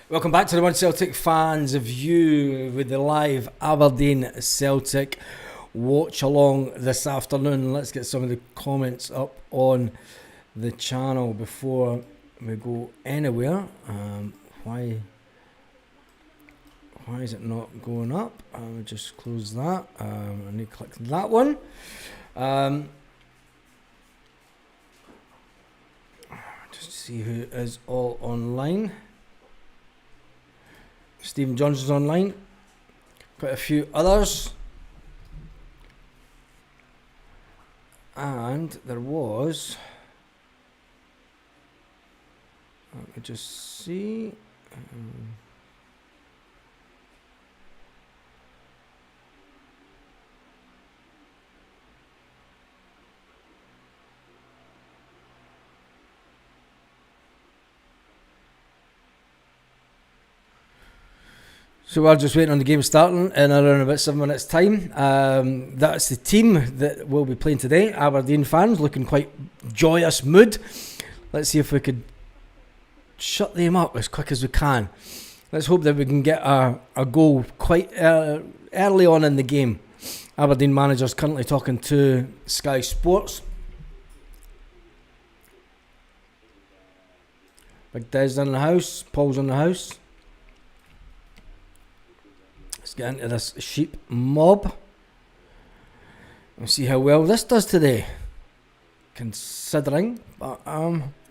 Welcome back to the One Celtic Fans View with the live Aberdeen Celtic watch along this afternoon. Let's get some of the comments up on the channel before we go anywhere. Why is it not going up? I'll just close that. I need to click that one. Just see who is all online. Stephen Johnson's online. Quite a few others. And there was... Let me just see... So we're just waiting on the game starting in around about 7 minutes time. That's the team that will be playing today. Aberdeen fans looking quite joyous mood. Let's see if we could shut them up as quick as we can. Let's hope that we can get a goal quite early on in the game. Aberdeen manager's currently talking to Sky Sports. Big Des in the house. Paul's in the house. Let's get into this sheep mob and see how well this does today. Considering, but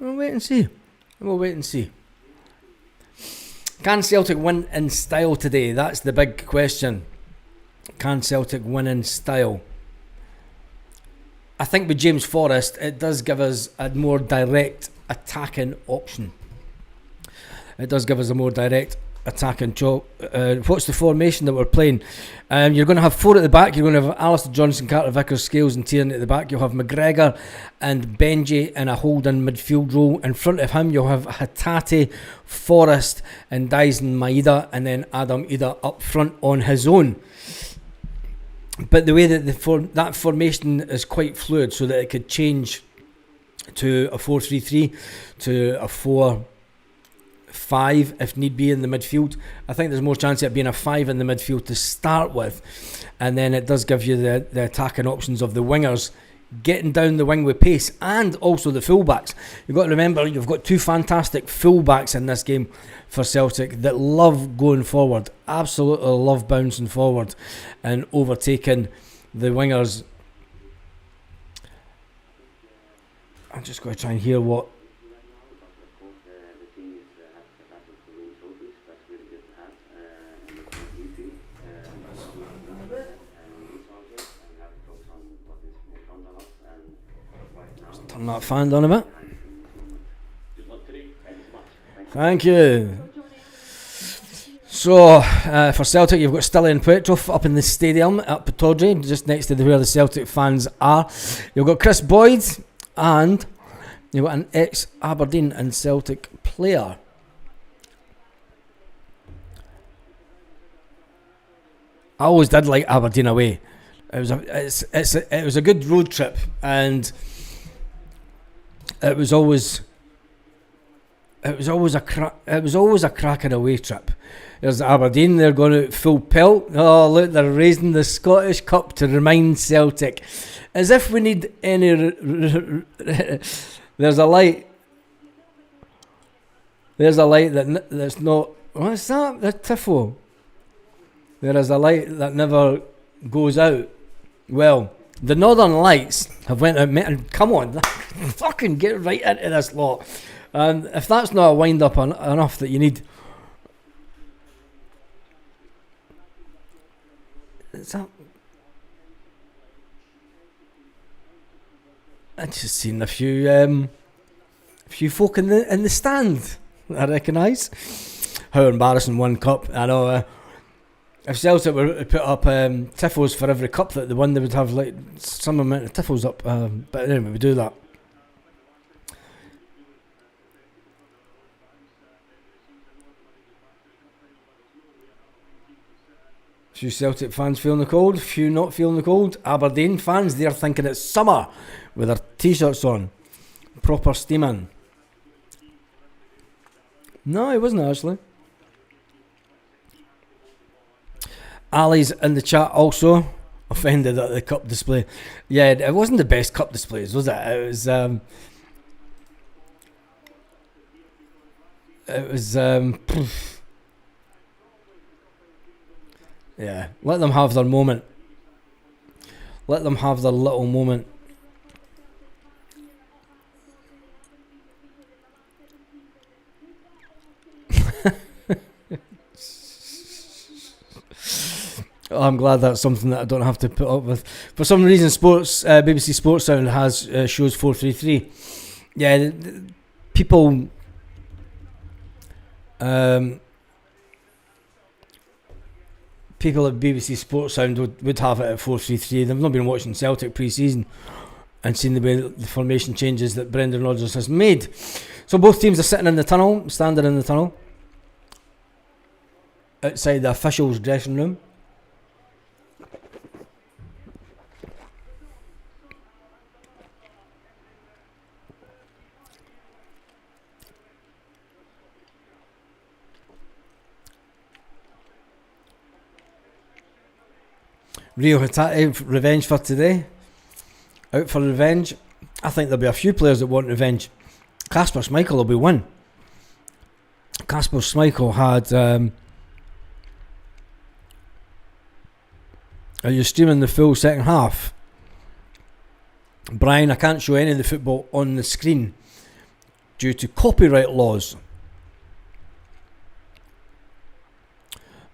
we'll wait and see. We'll wait and see. Can Celtic win in style today? That's the big question. Can Celtic win in style? I think with James Forrest, it does give us a more direct attacking option. It does give us a more direct attacking job. What's the formation that we're playing? You're going to have 4 at the back. You're going to have Alistair Johnson, Carter Vickers, Scales and Tierney at the back. You'll have McGregor and Benji in a holding midfield role. In front of him you'll have Hatate, Forrest and Dyson Maeda, and then Adam Ida up front on his own. But the way that that formation is quite fluid, so that it could change to a 4-3-3, to a 4-5 if need be in the midfield. I think there's more chance of it being a 5 in the midfield to start with, and then it does give you the attacking options of the wingers getting down the wing with pace, and also the fullbacks. You've got to remember you've got 2 fantastic fullbacks in this game for Celtic that love going forward, absolutely love bouncing forward and overtaking the wingers. I'm just going to try and hear what turn that fan down a bit. Thank you. So for Celtic, you've got Stilly and Petrov up in the stadium at Pittodrie, just next to where the Celtic fans are. You've got Chris Boyd, and you've got an ex-Aberdeen and Celtic player. I always did like Aberdeen away. It was a good road trip, and it was always a cracking away trip. There's Aberdeen, they're going out full pelt. Oh look, they're raising the Scottish Cup to remind Celtic, as if we need any. There's a light that's not. What's that? The tifo. There is a light that never goes out. Well, the Northern Lights have went out, and come on, fucking get right into this lot. And if that's not a wind up enough that you need, is that? I just seen a few folk in the stand I recognise. How embarrassing, one cup. I know. If Celtic were to put up tifos for every cup that they won, they would have like some amount of tifos up. But anyway, we do that. Few Celtic fans feeling the cold, few not feeling the cold. Aberdeen fans, they're thinking it's summer with their t-shirts on. Proper steaming. No, it wasn't actually. Ali's in the chat also. Offended at the cup display. Yeah, it wasn't the best cup displays, was it? Yeah, let them have their moment. Let them have their little moment. I'm glad that's something that I don't have to put up with. For some reason, BBC Sports Sound has shows 433. Yeah, people. People at BBC Sports Sound would have it at 433. They've not been watching Celtic pre-season and seen the way the formation changes that Brendan Rodgers has made. So both teams are sitting in the tunnel, standing in the tunnel, outside the officials' dressing room. Rio Hatate, revenge for today. Out for revenge. I think there'll be a few players that want revenge. Kasper Schmeichel will be one. Kasper Schmeichel had... are you streaming the full second half? Brian, I can't show any of the football on the screen due to copyright laws.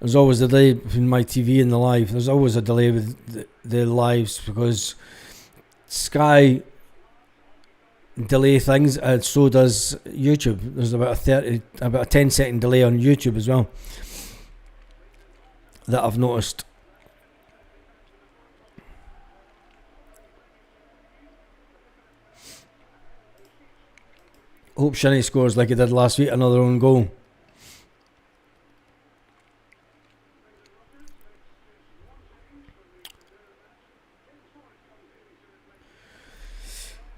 There's always a delay between my TV and the live. There's always a delay with the lives because Sky delay things and so does YouTube. There's about a 10-second delay on YouTube as well that I've noticed. Hope Shinnie scores like he did last week, another own goal.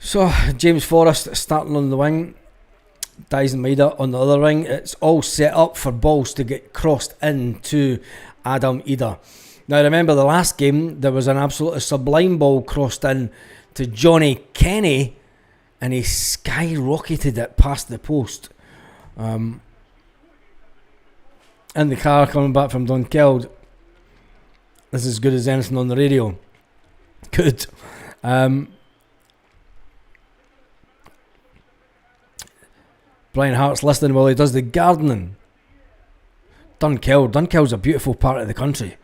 So, James Forrest starting on the wing, Dyson Maida on the other wing. It's all set up for balls to get crossed into Adam Ida. Now, remember the last game, there was an absolutely sublime ball crossed in to Johnny Kenny, and he skyrocketed it past the post. In the car coming back from Dunkeld, this is as good as anything on the radio. Good. Brian Hart's listening while he does the gardening. Dunkeld's a beautiful part of the country.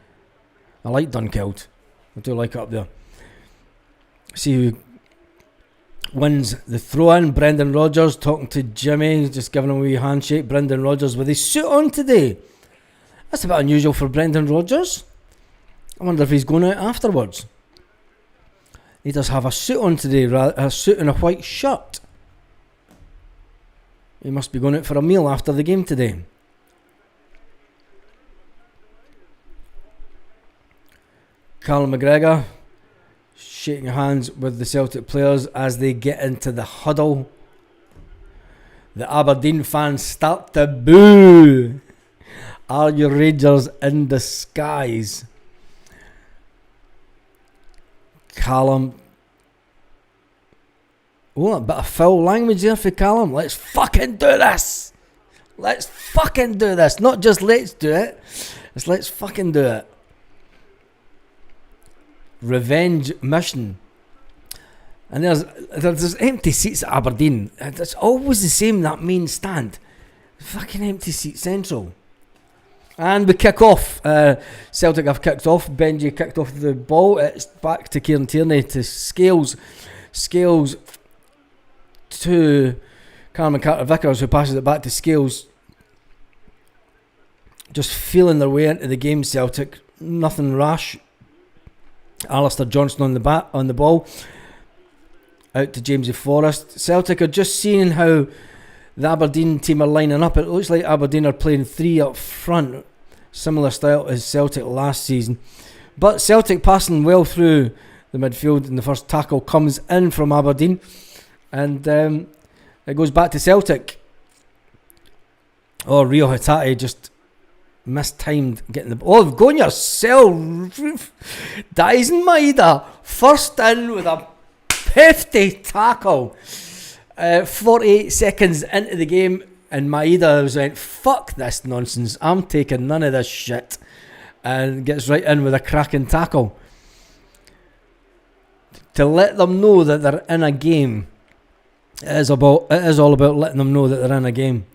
I like Dunkeld. I do like it up there. See who wins the throw-in. Brendan Rodgers talking to Jimmy, just giving him a wee handshake. Brendan Rodgers with his suit on today. That's a bit unusual for Brendan Rodgers. I wonder if he's going out afterwards. He does have a suit on today, a suit and a white shirt. He must be going out for a meal after the game today. Carl McGregor shaking hands with the Celtic players as they get into the huddle. The Aberdeen fans start to boo. Are you Rangers in disguise? Callum. Oh, a bit of foul language there for Callum. Let's fucking do this. Let's fucking do this. Not just let's do it. It's let's fucking do it. Revenge mission. And there's empty seats at Aberdeen. It's always the same, that main stand. Fucking empty seat central. And we kick off. Celtic have kicked off. Benji kicked off the ball. It's back to Kieran Tierney to Scales. Scales to Carmen Carter-Vickers, who passes it back to Scales. Just feeling their way into the game, Celtic. Nothing rash. Alistair Johnston on the ball. Out to Jamesy Forrest. Celtic are just seeing how the Aberdeen team are lining up. It looks like Aberdeen are playing three up front. Similar style as Celtic last season. But Celtic passing well through the midfield, and the first tackle comes in from Aberdeen. And it goes back to Celtic. Oh, Rio Hatate just mistimed getting the... Oh, go on yourself. Dyson Maeda, first in with a hefty tackle. 48 seconds into the game, and Maeda was like, fuck this nonsense, I'm taking none of this shit, and gets right in with a cracking tackle to let them know that they're in a game. It is all about letting them know that they're in a game.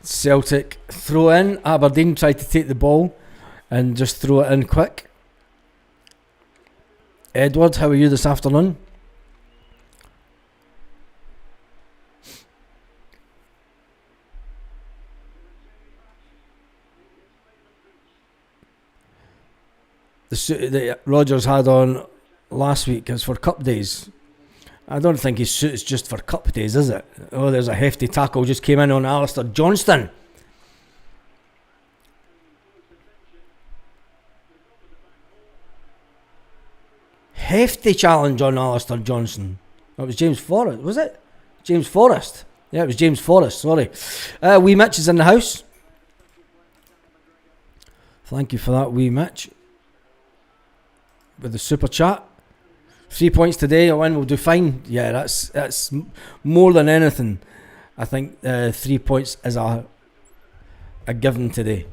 Celtic throw in. Aberdeen tried to take the ball and just throw it in quick. Edward, how are you this afternoon? The suit that Rogers had on last week is for cup days. I don't think his suit is just for cup days, is it? Oh, there's a hefty tackle just came in on Alistair Johnston. Hefty challenge on Alistair Johnston. That was James Forrest, was it? James Forrest. Yeah, it was James Forrest, sorry. Wee Mitch is in the house. Thank you for that, Wee Mitch. With the super chat. 3 points today, a win will do fine. Yeah, that's more than anything. I think 3 points is a given today.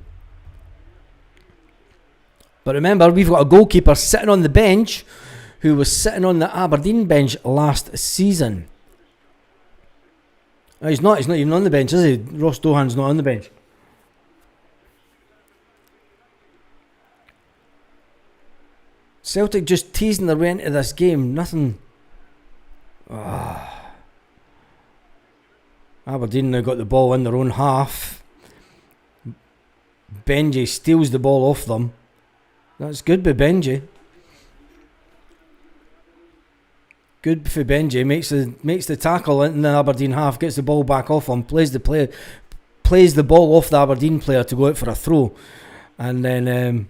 But remember, we've got a goalkeeper sitting on the bench who was sitting on the Aberdeen bench last season. No, he's not even on the bench, is he? Ross Dohan's not on the bench. Celtic just teasing their way into this game. Nothing. Aberdeen now got the ball in their own half. Benji steals the ball off them. That's good by Benji. Good for Benji. Makes the tackle in the Aberdeen half. Gets the ball back off him. Plays the ball off the Aberdeen player to go out for a throw, and then.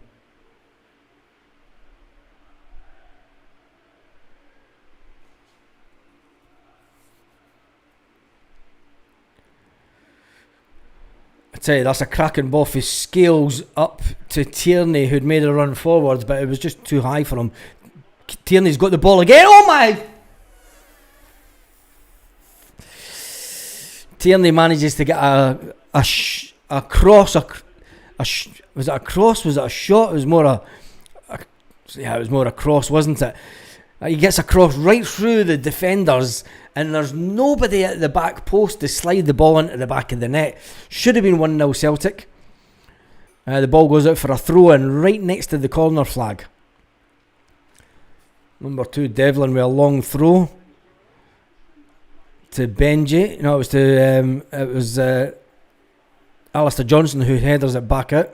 I tell you, that's a cracking ball. He scales up to Tierney, who'd made a run forwards, but it was just too high for him. Tierney's got the ball again. Oh my! Tierney manages to get a cross. Was it a cross? Was it a shot? It was more it was more a cross, wasn't it? He gets a cross right through the defenders, and there's nobody at the back post to slide the ball into the back of the net. Should have been 1-0 Celtic. The ball goes out for a throw-in right next to the corner flag. Number 2, Devlin with a long throw to Benji. No, it was Alistair Johnston who headers it back out.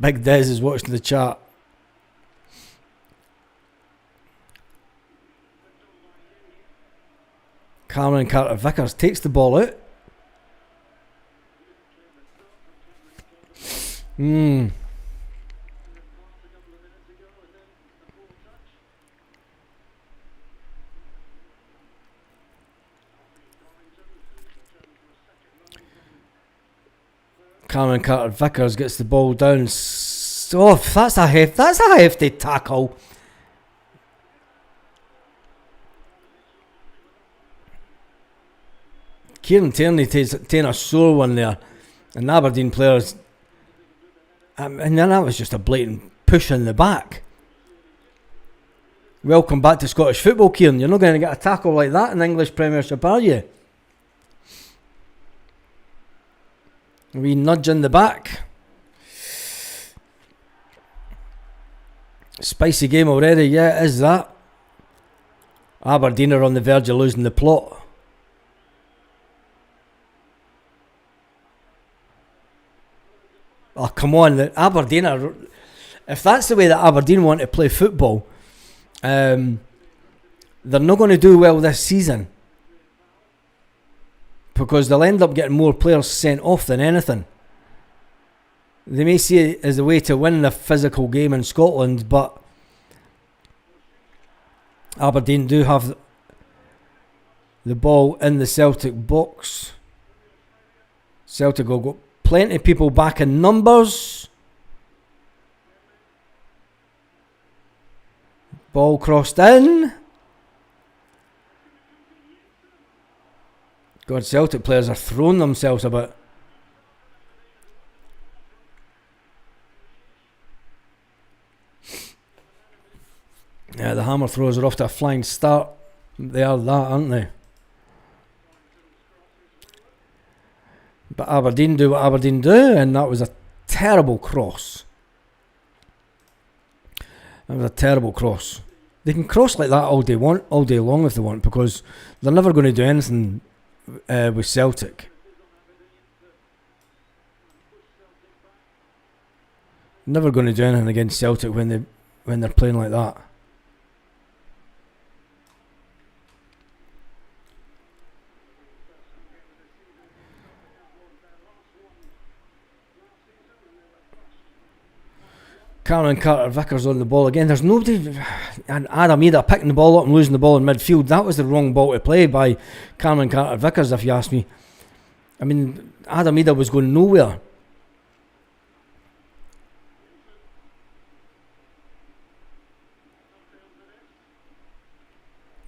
Big Des is watching the chat. Cameron Carter-Vickers takes the ball out. Cameron Carter-Vickers gets the ball down. Oh, that's a hefty tackle. Kieran Tierney taking a sore one there, and Aberdeen players, and then that was just a blatant push in the back. Welcome back to Scottish football, Kieran. You're not going to get a tackle like that in the English Premiership, are you? A wee nudge in the back. Spicy game already, yeah, it is that. Aberdeen are on the verge of losing the plot. Oh, come on, the Aberdeen are... If that's the way that Aberdeen want to play football, they're not going to do well this season. Because they'll end up getting more players sent off than anything. They may see it as a way to win the physical game in Scotland, but Aberdeen do have the ball in the Celtic box. Celtic will got plenty of people back in numbers. Ball crossed in. God, Celtic players are throwing themselves about. Yeah, the hammer throws are off to a flying start. They are that, aren't they? But Aberdeen do what Aberdeen do, and that was a terrible cross. That was a terrible cross. They can cross like that all day long if they want, because they're never going to do anything with Celtic. Never going to do anything against Celtic when they're playing like that. Cameron Carter-Vickers on the ball again. There's nobody. And Adam Ida picking the ball up and losing the ball in midfield. That was the wrong ball to play by Cameron Carter-Vickers, if you ask me. I mean, Adam Ida was going nowhere.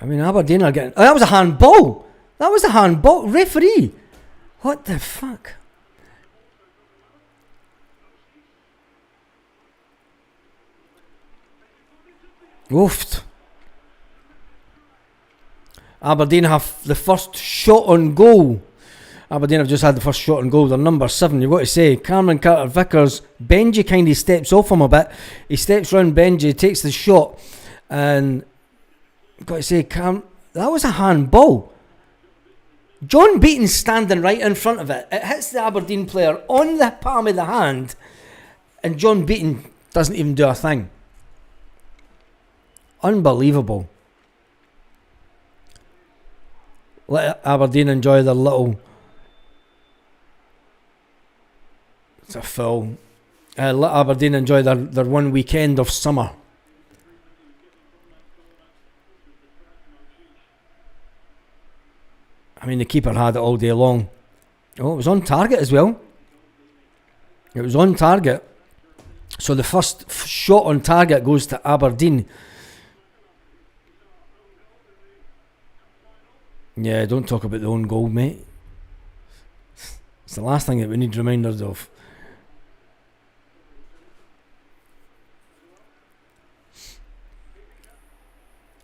I mean, Aberdeen are getting... Oh, that was a handball! That was a handball! Referee! What the fuck? Oofed. Aberdeen have the first shot on goal. Aberdeen have just had the first shot on goal. They're number 7. You've got to say, Cameron Carter-Vickers, Benji kind of steps off him a bit. He steps round Benji, takes the shot, and you've got to say, that was a handball. John Beaton's standing right in front of it. It hits the Aberdeen player on the palm of the hand, and John Beaton doesn't even do a thing. Unbelievable. Let Aberdeen enjoy their little... It's a foul. Let Aberdeen enjoy their one weekend of summer. I mean, the keeper had it all day long. Oh, it was on target as well. It was on target. So the first shot on target goes to Aberdeen. Yeah, don't talk about the own goal, mate. It's the last thing that we need reminders of.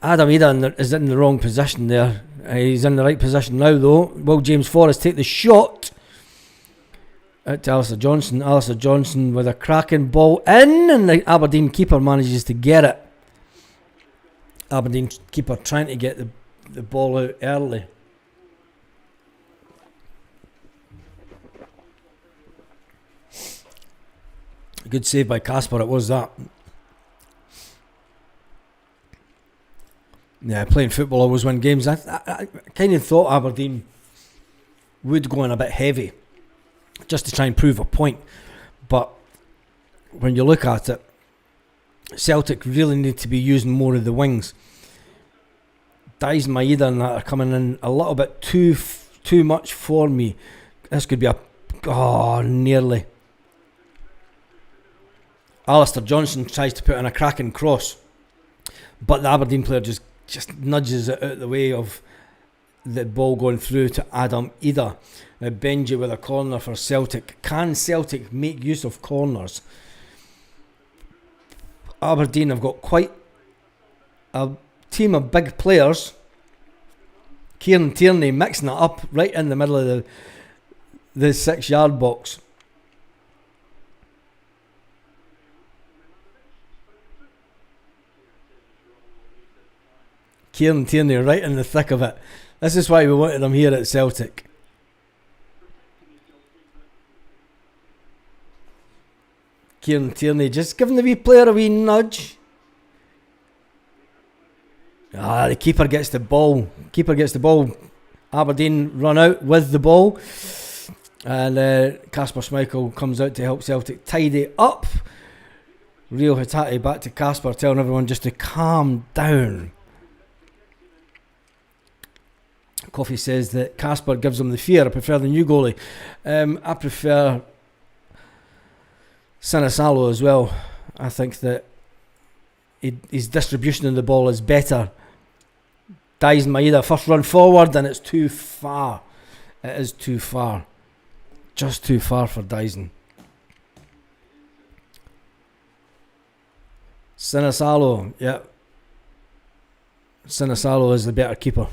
Adam Ida is in the wrong position there. He's in the right position now, though. Will James Forrest take the shot? Out to Alistair Johnson. Alistair Johnson with a cracking ball in, and the Aberdeen keeper manages to get it. Aberdeen keeper trying to get the ball out early. Good save by Casper, it was that. Yeah, playing football always win games. I kind of thought Aberdeen would go in a bit heavy just to try and prove a point. But when you look at it, Celtic really need to be using more of the wings. Dice Maeda and that are coming in a little bit too much for me. This could be nearly. Alistair Johnson tries to put in a cracking cross, but the Aberdeen player just nudges it out of the way of the ball going through to Adam Ida. Now Benji with a corner for Celtic. Can Celtic make use of corners? Aberdeen have got quite a team of big players. Kieran Tierney mixing it up right in the middle of the 6-yard box. Kieran Tierney right in the thick of it. This is why we wanted him here at Celtic. Kieran Tierney just giving the wee player a wee nudge. The keeper gets the ball. Aberdeen run out with the ball. And Kasper Schmeichel comes out to help Celtic tidy up. Rio Hatate back to Kasper, telling everyone just to calm down. Coffee says that Kasper gives him the fear. I prefer the new goalie. I prefer Sinisalo as well. I think that his distribution of the ball is better. Dyson Maeda first run forward and it's too far. It is too far. Just too far for Dyson. Sinisalo, yeah. Sinisalo is the better keeper.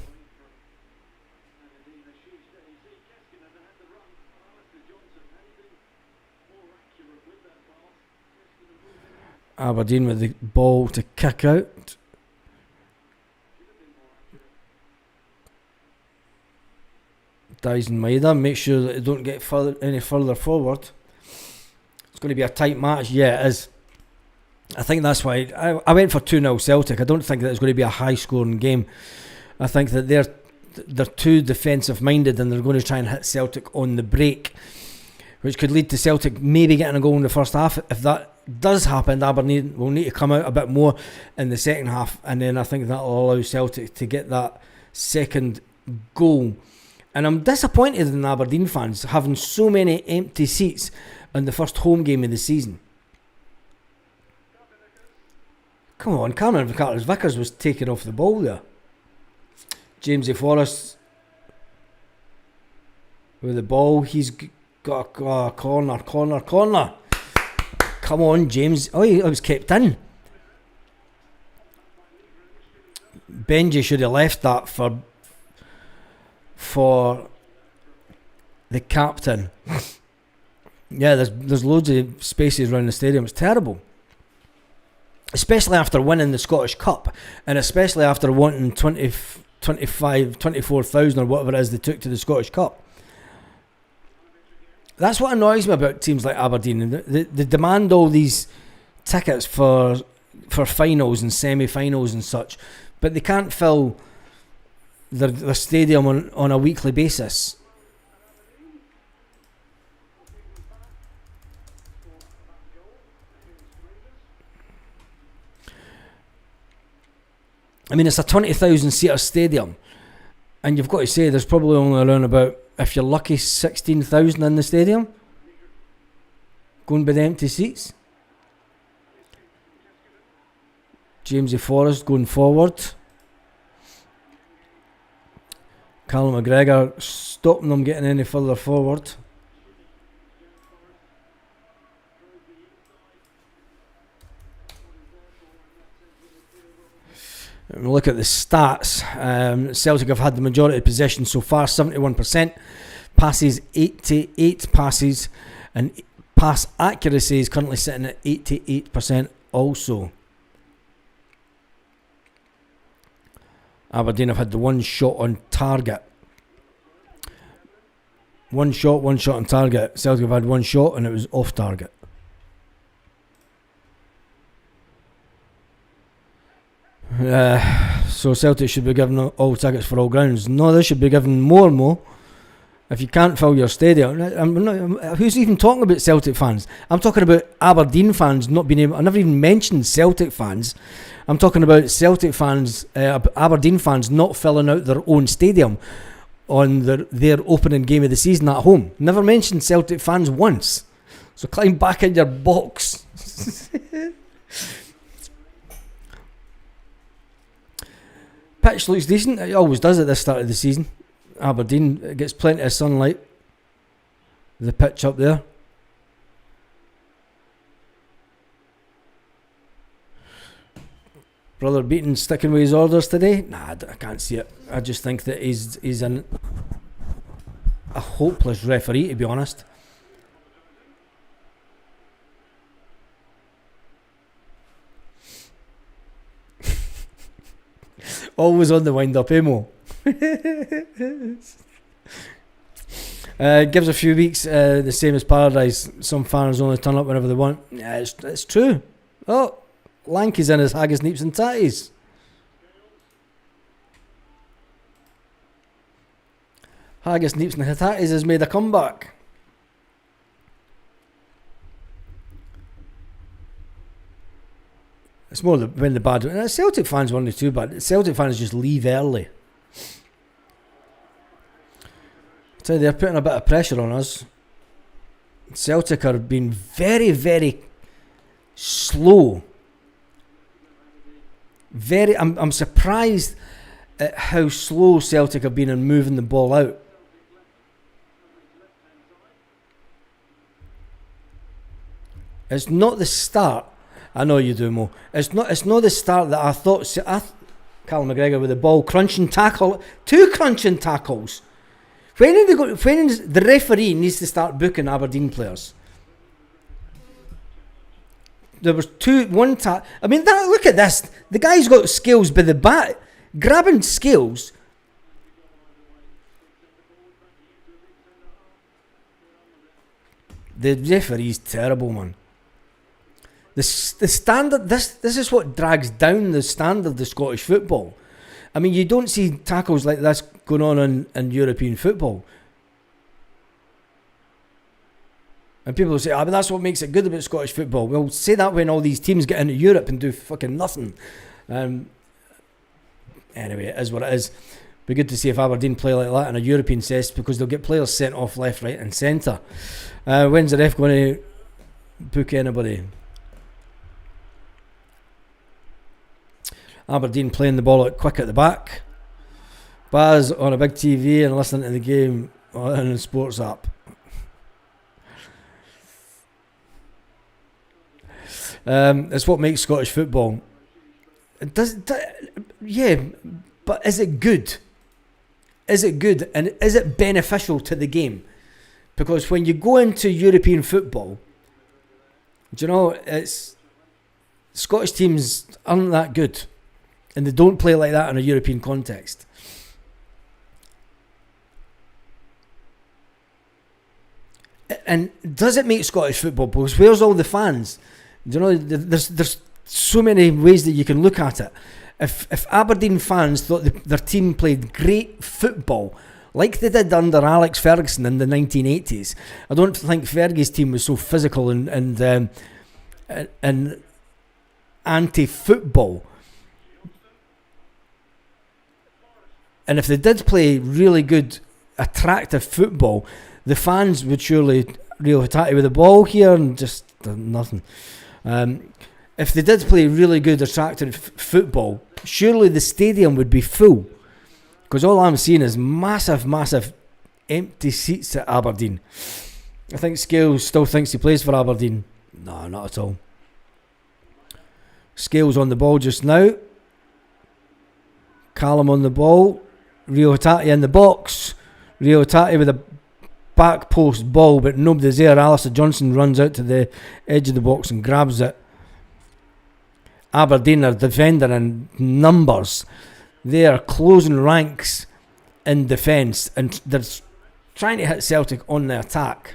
Aberdeen with the ball to kick out. Dyson Maeda, make sure that they don't get any further forward. It's going to be a tight match. Yeah, it is. I think that's why I went for 2-0 Celtic. I don't think that it's going to be a high scoring game. I think that they're too defensive minded and they're going to try and hit Celtic on the break, which could lead to Celtic maybe getting a goal in the first half. If that does happen, Aberdeen will need to come out a bit more in the second half, and then I think that will allow Celtic to get that second goal. And I'm disappointed in Aberdeen fans having so many empty seats in the first home game of the season. Come on, Cameron Vickers was taken off the ball there. Jamesy Forrest with the ball. He's got a corner. Come on, James. Oh, he was kept in. Benji should have left that for the captain. Yeah, there's loads of spaces around the stadium. It's terrible. Especially after winning the Scottish Cup, and especially after wanting 24,000 or whatever it is they took to the Scottish Cup. That's what annoys me about teams like Aberdeen. They demand all these tickets for finals and semi-finals and such, but they can't fill the stadium on a weekly basis. I mean, it's a 20,000 seater stadium, and you've got to say there's probably only around about, if you're lucky, 16,000 in the stadium going by the empty seats. Jamesy Forrest going forward. Callum McGregor stopping them getting any further forward. And we look at the stats. Celtic have had the majority of possession so far, 71%. Passes, 88 passes. And pass accuracy is currently sitting at 88% also. Aberdeen have had the one shot on target. One shot on target. Celtic have had one shot and it was off target. So Celtic should be given all tickets for all grounds. No, they should be given more and more. If you can't fill your stadium, who's even talking about Celtic fans? I'm talking about Aberdeen fans not being able. I never even mentioned Celtic fans. I'm talking about Celtic fans, Aberdeen fans not filling out their own stadium on their opening game of the season at home. Never mentioned Celtic fans once. So climb back in your box. Pitch looks decent. It always does at this start of the season. Aberdeen gets plenty of sunlight. The pitch up there. Brother Beaton sticking with his orders today? Nah, I can't see it. I just think that he's a hopeless referee, to be honest. Always on the wind-up, Mo. Gives a few weeks, the same as Paradise. Some fans only turn up whenever they want. Yeah, it's true. Oh, Lanky's in his haggis, neeps and tatties. Haggis, neeps and tatties has made a comeback. It's more when the bad. And Celtic fans weren't too bad. Celtic fans just leave early. So they're putting a bit of pressure on us. Celtic are being very, very slow. I'm surprised at how slow Celtic have been in moving the ball out. It's not the start. I know you do, Mo. It's not the start that I thought. Callum McGregor with the ball, crunching tackle, 2 crunching tackles. When the referee needs to start booking Aberdeen players. There was one. I mean, look at this. The guy's got skills by the bat, grabbing skills. The referee's terrible, man. The standard. This is what drags down the standard of Scottish football. I mean, you don't see tackles like this going on in European football. And people say, but that's what makes it good about Scottish football. Well, say that when all these teams get into Europe and do fucking nothing. Anyway, it is what it is. Be good to see if Aberdeen play like that in a European cess, because they'll get players sent off left, right and centre. When's the ref going to book anybody? Aberdeen playing the ball out quick at the back. Baz on a big TV and listening to the game on the sports app. It's what makes Scottish football. Yeah, but is it good? Is it good, and is it beneficial to the game? Because when you go into European football, do you know, it's Scottish teams aren't that good, and they don't play like that in a European context. And does it make Scottish football? Because where's all the fans? Do you know, there's so many ways that you can look at it. If Aberdeen fans thought their team played great football, like they did under Alex Ferguson in the 1980s, I don't think Fergie's team was so physical and anti-football. And if they did play really good, attractive football, the fans would surely Rio Hatate with the ball here and just nothing. If they did play really good, attractive football, surely the stadium would be full. Because all I'm seeing is massive, massive empty seats at Aberdeen. I think Scales still thinks he plays for Aberdeen. No, not at all. Scales on the ball just now. Callum on the ball. Rio Hatate in the box. Rio Hatate with a back post ball, but nobody's there. Alistair Johnson runs out to the edge of the box and grabs it. Aberdeen are defending in numbers. They are closing ranks in defence, and they're trying to hit Celtic on the attack.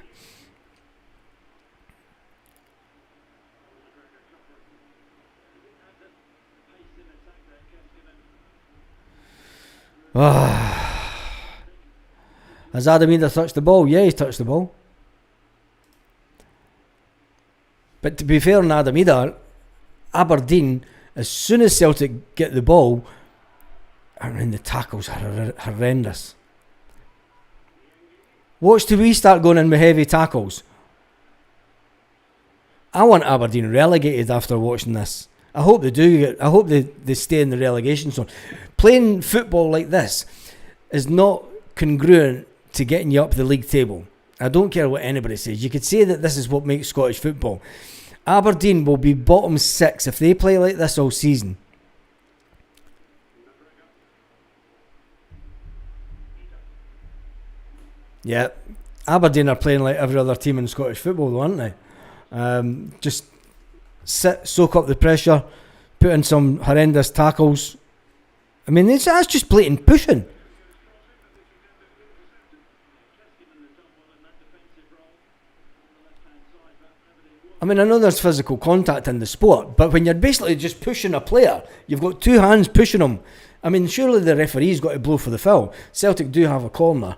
Has Adam either touched the ball? Yeah, he's touched the ball. But to be fair on Adam either, Aberdeen, as soon as Celtic get the ball, I mean, the tackles are horrendous. Watch till we start going in with heavy tackles. I want Aberdeen relegated after watching this. I hope they do. I hope they stay in the relegation zone. Playing football like this is not congruent to getting you up the league table. I don't care what anybody says. You could say that this is what makes Scottish football. Aberdeen will be bottom 6 if they play like this all season. Yeah, Aberdeen are playing like every other team in Scottish football, though, aren't they? Just sit, soak up the pressure, put in some horrendous tackles. I mean, that's just blatant pushing. I mean, I know there's physical contact in the sport, but when you're basically just pushing a player, you've got 2 hands pushing him. I mean, surely the referee's got to blow for the foul. Celtic do have a corner.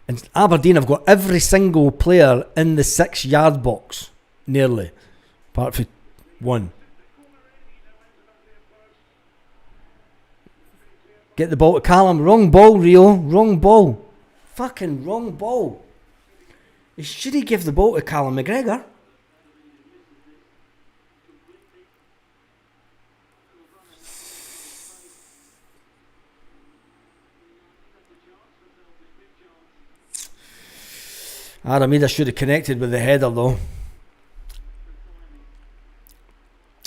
And Aberdeen have got every single player in the 6-yard box, nearly, apart from one. Get the ball to Callum. Wrong ball, Rio. Wrong ball. Fucking wrong ball. Should he give the ball to Callum McGregor? Aramida should have connected with the header though.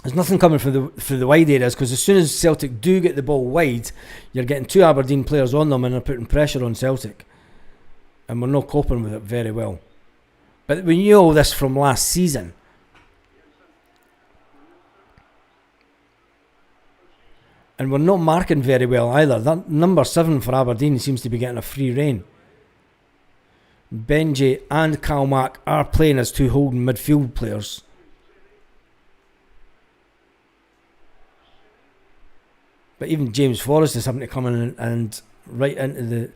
There's nothing coming through the wide areas, because as soon as Celtic do get the ball wide, you're getting 2 Aberdeen players on them and they're putting pressure on Celtic. And we're not coping with it very well. But we knew all this from last season. And we're not marking very well either. That number 7 for Aberdeen seems to be getting a free rein. Benji and Kalmak are playing as 2 holding midfield players. But even James Forrest is having to come in and right into the...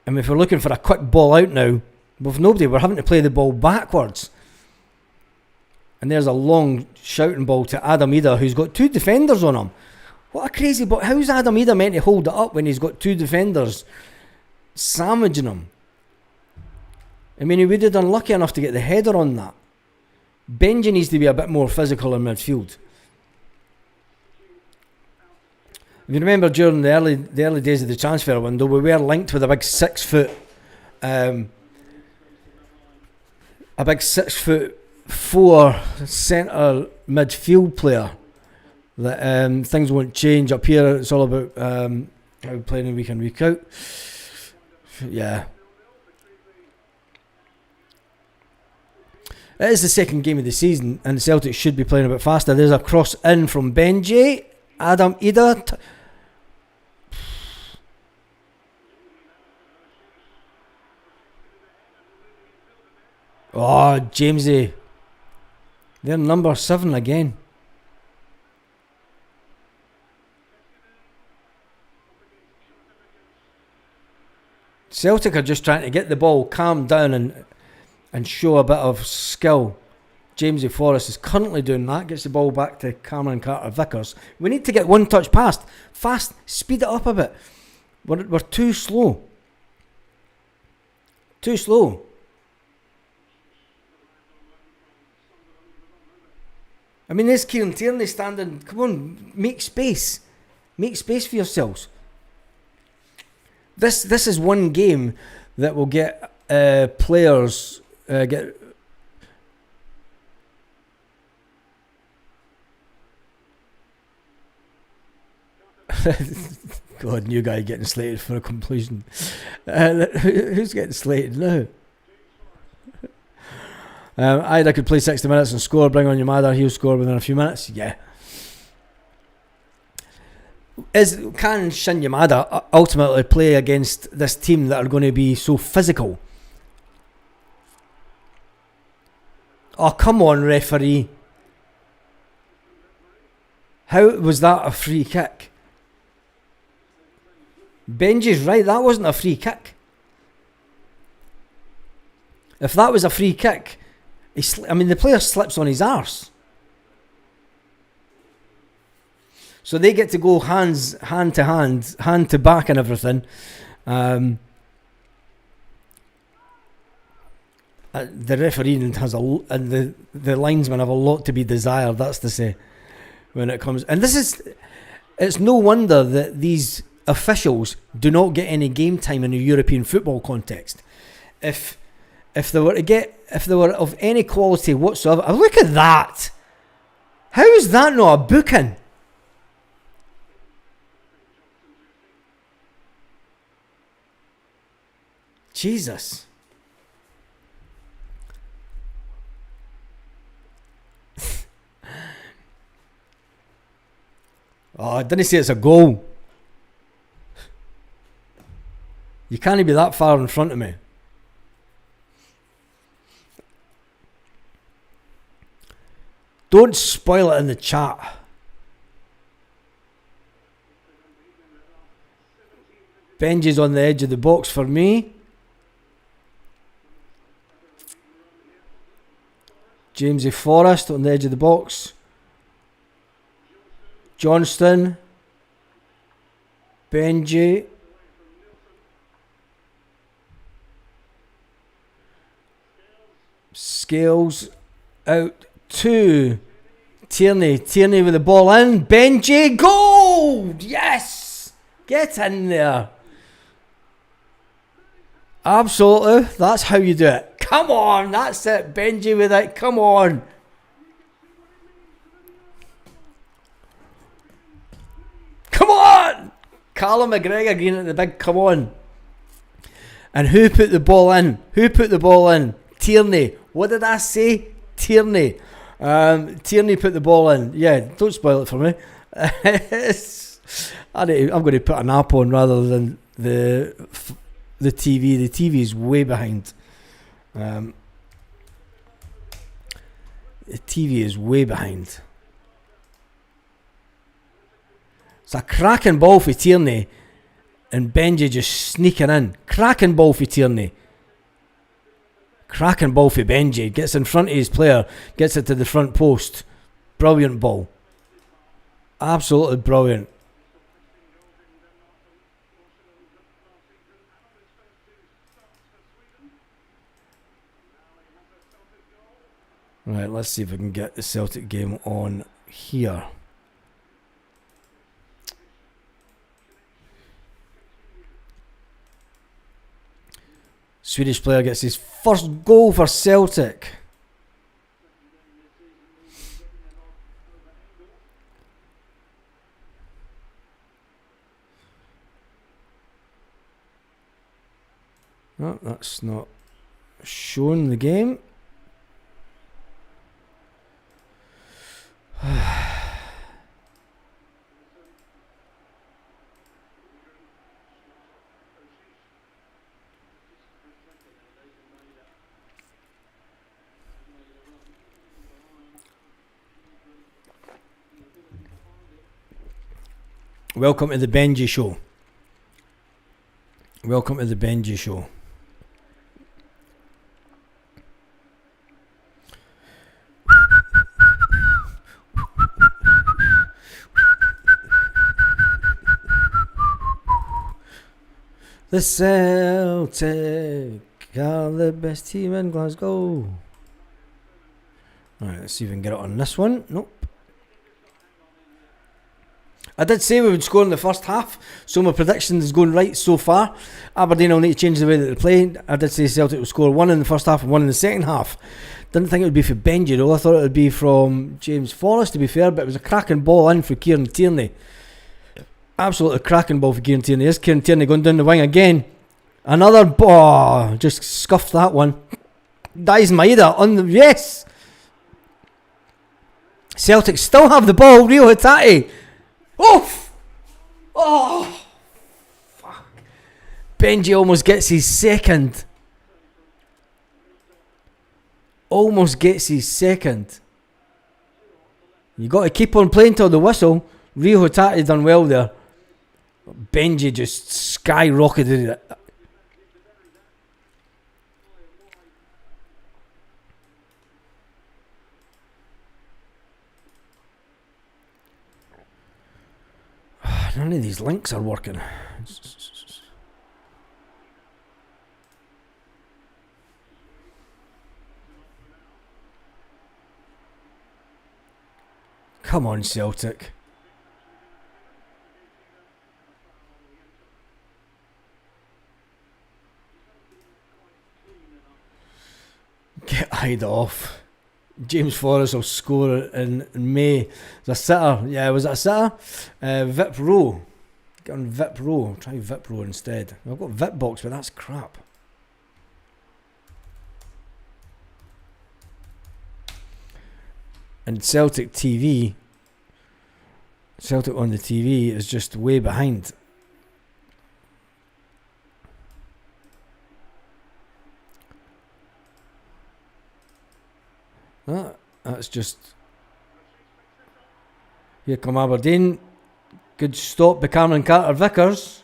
I mean, if we're looking for a quick ball out now, with nobody, we're having to play the ball backwards. And there's a long shouting ball to Adam Ida, who's got 2 defenders on him. What a crazy ball. How's Adam Ida meant to hold it up when he's got 2 defenders sandwiching him? I mean, he would have done lucky enough to get the header on that. Benji needs to be a bit more physical in midfield. If you remember, during the early days of the transfer window, we were linked with a big 6 foot, a big 6'4" centre midfield player. That things won't change up here. It's all about how we're playing week in, week out. Yeah. It is the second game of the season, and Celtic should be playing a bit faster. There's a cross in from Benji. Adam Ida. Oh, Jamesy. They're number 7 again. Celtic are just trying to get the ball calmed down and show a bit of skill. Jamesy Forrest is currently doing that. Gets the ball back to Cameron Carter-Vickers. We need to get one touch past. Fast. Speed it up a bit. We're too slow. Too slow. I mean, there's Kieran Tierney standing. Come on, make space. Make space for yourselves. This is one game that will get players get. God, new guy getting slated for a completion. Who's getting slated now? Ida could play 60 minutes and score. Bring on Yamada, he'll score within a few minutes. Yeah. Can Shin Yamada ultimately play against this team that are going to be so physical? Oh, come on, referee. How was that a free kick? Benji's right, that wasn't a free kick. If that was a free kick, the player slips on his arse. So they get to go hand to hand, hand to back and everything. The referee has and the linesmen have a lot to be desired, that's to say, when it comes. And it's no wonder that these officials do not get any game time in a European football context. If they were of any quality whatsoever, look at that. How is that not a booking? Jesus. Oh, I didn't say it's a goal. You can't be that far in front of me. Don't spoil it in the chat. Benji's on the edge of the box for me. Jamesy Forrest on the edge of the box. Johnston. Benji. Scales out to Tierney. Tierney with the ball in. Benji, goal! Yes! Get in there. Absolutely. That's how you do it. Come on, that's it. Benji with it. Come on. Come on! Callum McGregor getting at the big come on. And who put the ball in? Who put the ball in? Tierney. What did I say? Tierney. Tierney put the ball in. Yeah, don't spoil it for me. I'm going to put an app on rather than the TV. The TV is way behind. The TV is way behind. It's a cracking ball for Tierney. And Benji just sneaking in. Cracking ball for Tierney. Cracking ball for Benji. Gets in front of his player. Gets it to the front post. Brilliant ball. Absolutely brilliant. Right, let's see if we can get the Celtic game on here. Swedish player gets his first goal for Celtic. No, that's not showing the game. Welcome to the Benji Show. Welcome to the Benji Show. The Celtic are the best team in Glasgow. Alright, let's see if we can get it on this one. Nope. I did say we would score in the first half, so my prediction is going right so far. Aberdeen will need to change the way that they play. I did say Celtic will score one in the first half and one in the second half. Didn't think it would be for Benji though. I thought it would be from James Forrest, to be fair, but it was a cracking ball in for Kieran Tierney. Absolutely cracking ball for Kieran Tierney. Here's Kieran Tierney going down the wing again. Another ball. Just scuffed that one. Dies Maeda on the... Yes! Celtic still have the ball. Rio Hatate. Oof! Oh! Fuck. Benji almost gets his second. Almost gets his second. You got to keep on playing till the whistle. Rio Hatate done well there. Benji just skyrocketed it. None of these links are working. Come on, Celtic. Get eyed off. James Forrest will score in May. It's a sitter. Yeah, was it a sitter? Vip Row. Get on Vip Row. Try Vip Row instead. I've got Vip Box, but that's crap. And Celtic TV. Celtic on the TV is just way behind. That's just... Here come Aberdeen. Good stop by Cameron Carter-Vickers.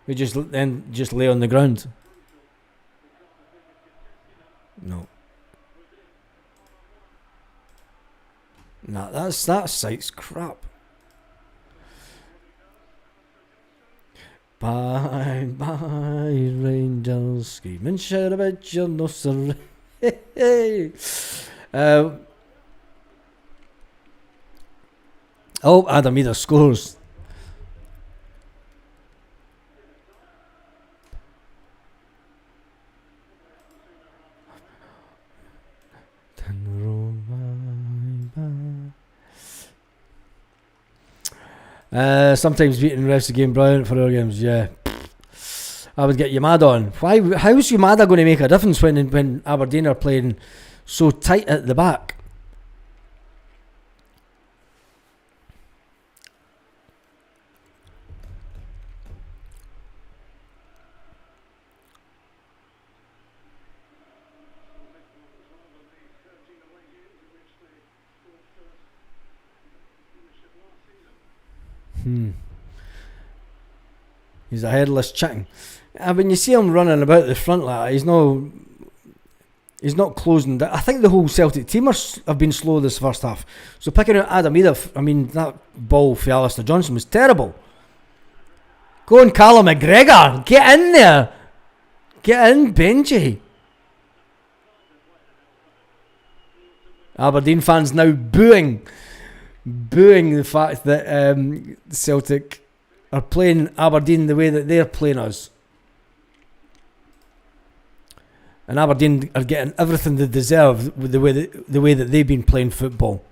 We just lay on the ground. No. Nah, that site's crap. Bye, bye, Rangers. Scream and shout about your no sir. Oh, Adam either scores. Sometimes beating refs the game brilliant for our games, yeah. I would get Yamada on. How is Yamada going to make a difference when Aberdeen are playing so tight at the back? He's a headless chicken. When you see him running about the front like that, he's not closing down. I think the whole Celtic team have been slow this first half. So picking out Adam Edith, I mean, that ball for Alistair Johnson was terrible. Go on, Callum McGregor. Get in there. Get in, Benji. Aberdeen fans now booing the fact that Celtic are playing Aberdeen the way that they're playing us. And Aberdeen are getting everything they deserve with the way that they've been playing football.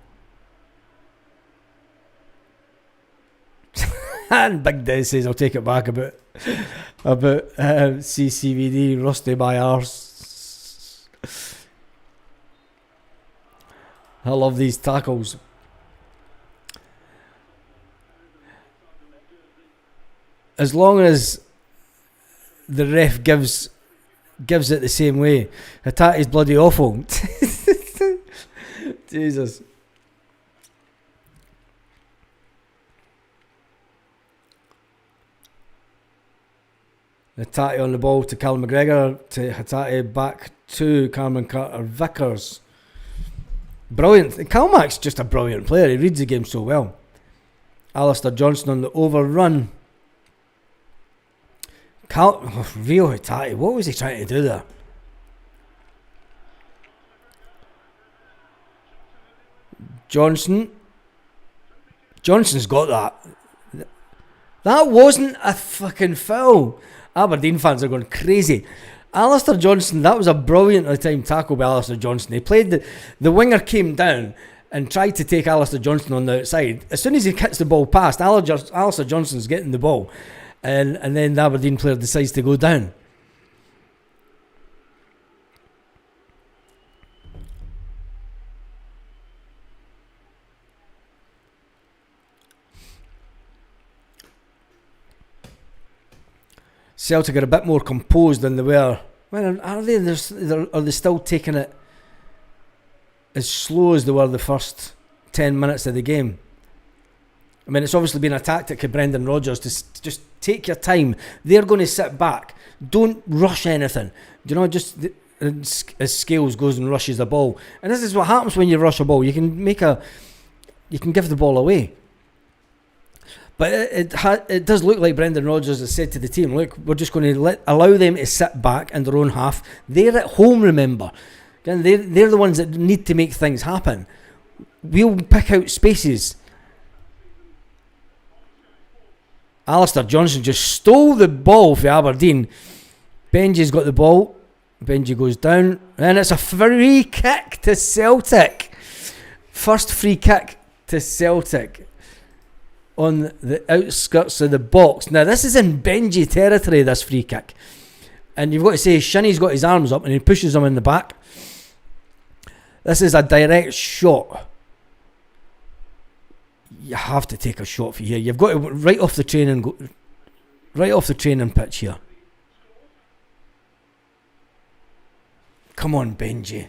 And Big Des says, I'll take it back about CCVD, rusty by arse. I love these tackles. As long as the ref gives it the same way. Hatate is bloody awful. Jesus. Hatate on the ball to Callum McGregor, to Hatate back to Cameron Carter-Vickers. Brilliant. Calmack's just a brilliant player. He reads the game so well. Alistair Johnson on the overrun. Rio Hatate, what was he trying to do there? Johnson's got that. That wasn't a fucking foul. Aberdeen fans are going crazy. Alistair Johnson, that was a brilliant time tackle by Alistair Johnson. He played the winger came down and tried to take Alistair Johnson on the outside. As soon as he kicks the ball past, Alistair Johnson's getting the ball. And then the Aberdeen player decides to go down. Celtic are a bit more composed than they were. Well, are they? Are they still taking it as slow as they were the first 10 minutes of the game? I mean, it's obviously been a tactic of Brendan Rodgers to just take your time. They're going to sit back. Don't rush anything. Do you know, just as Scales goes and rushes the ball. And this is what happens when you rush a ball. You can give the ball away. But it does look like Brendan Rodgers has said to the team, look, we're just going to allow them to sit back in their own half. They're at home, remember. Again, they're the ones that need to make things happen. We'll pick out spaces. Alistair Johnson just stole the ball for Aberdeen. Benji's got the ball. Benji goes down. And it's a free kick to Celtic. First free kick to Celtic on the outskirts of the box. Now, this is in Benji territory, this free kick. And you've got to say, Shinny's got his arms up and he pushes him in the back. This is a direct shot. You have to take a shot for here. You've got to right off the training pitch here. Come on, Benji.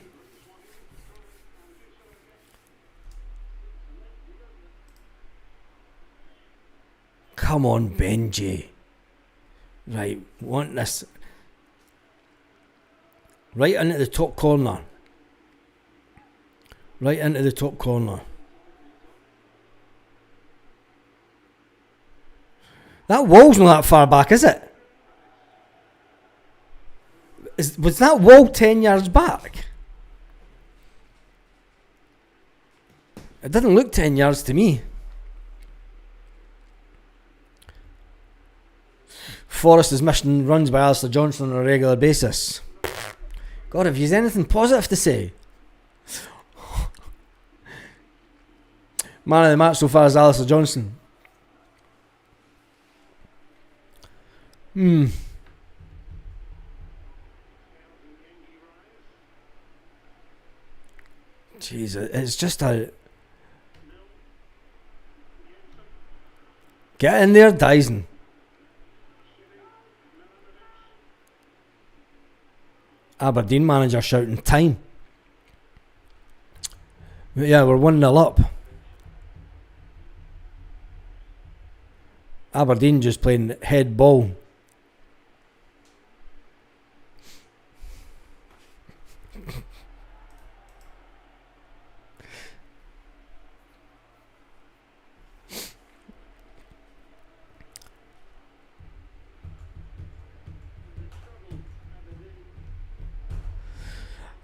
Come on, Benji. Right, want this. Right into the top corner. Right into the top corner. That wall's not that far back, is it? Was that wall 10 yards back? It didn't look 10 yards to me. Forrest is missing runs by Alistair Johnson on a regular basis. God, have you anything positive to say? Man of the match so far is Alistair Johnson. Jeez, it's just a... Get in there, Dyson. Aberdeen manager shouting time. But yeah, we're 1-0 up. Aberdeen just playing head ball.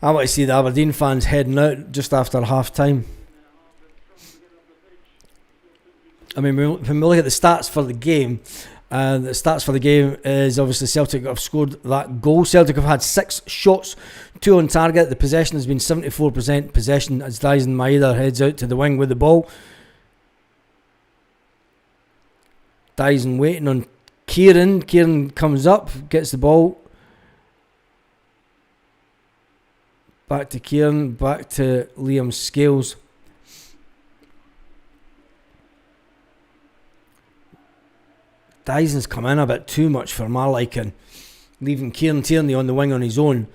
I want to see the Aberdeen fans heading out just after half time. I mean, when we look at the stats for the game, the stats for the game is obviously Celtic have scored that goal. Celtic have had 6 shots, 2 on target. The possession has been 74% possession as Dyson Maeda heads out to the wing with the ball. Dyson waiting on Kieran. Kieran comes up, gets the ball. Back to Kieran, back to Liam Scales. Dyson's come in a bit too much for my liking, leaving Kieran Tierney on the wing on his own,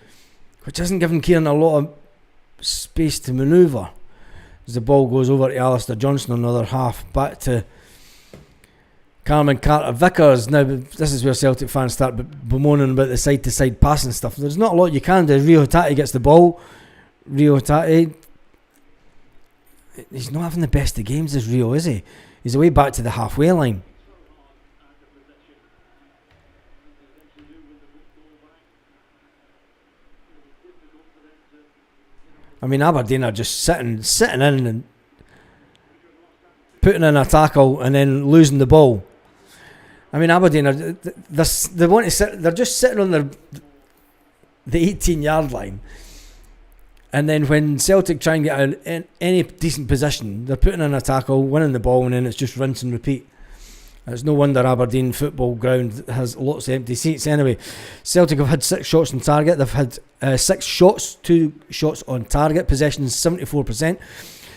which isn't giving Kieran a lot of space to manoeuvre. As the ball goes over to Alistair Johnson on the other half, back to Carmen Carter-Vickers. Now, this is where Celtic fans start bemoaning about the side-to-side passing stuff. There's not a lot you can do. Rio Hatate gets the ball. Rio Hatate, he's not having the best of games, is Rio, is he? He's away back to the halfway line. I mean, Aberdeen are just sitting in and putting in a tackle and then losing the ball. I mean, Aberdeen are they want to sit. They're just sitting on the 18-yard line, and then when Celtic try and get out in any decent position, they're putting in a tackle, winning the ball, and then it's just rinse and repeat. It's no wonder Aberdeen football ground has lots of empty seats. Anyway, Celtic have had 6 shots on target. They've had 6 shots, 2 shots on target. Possession is 74%.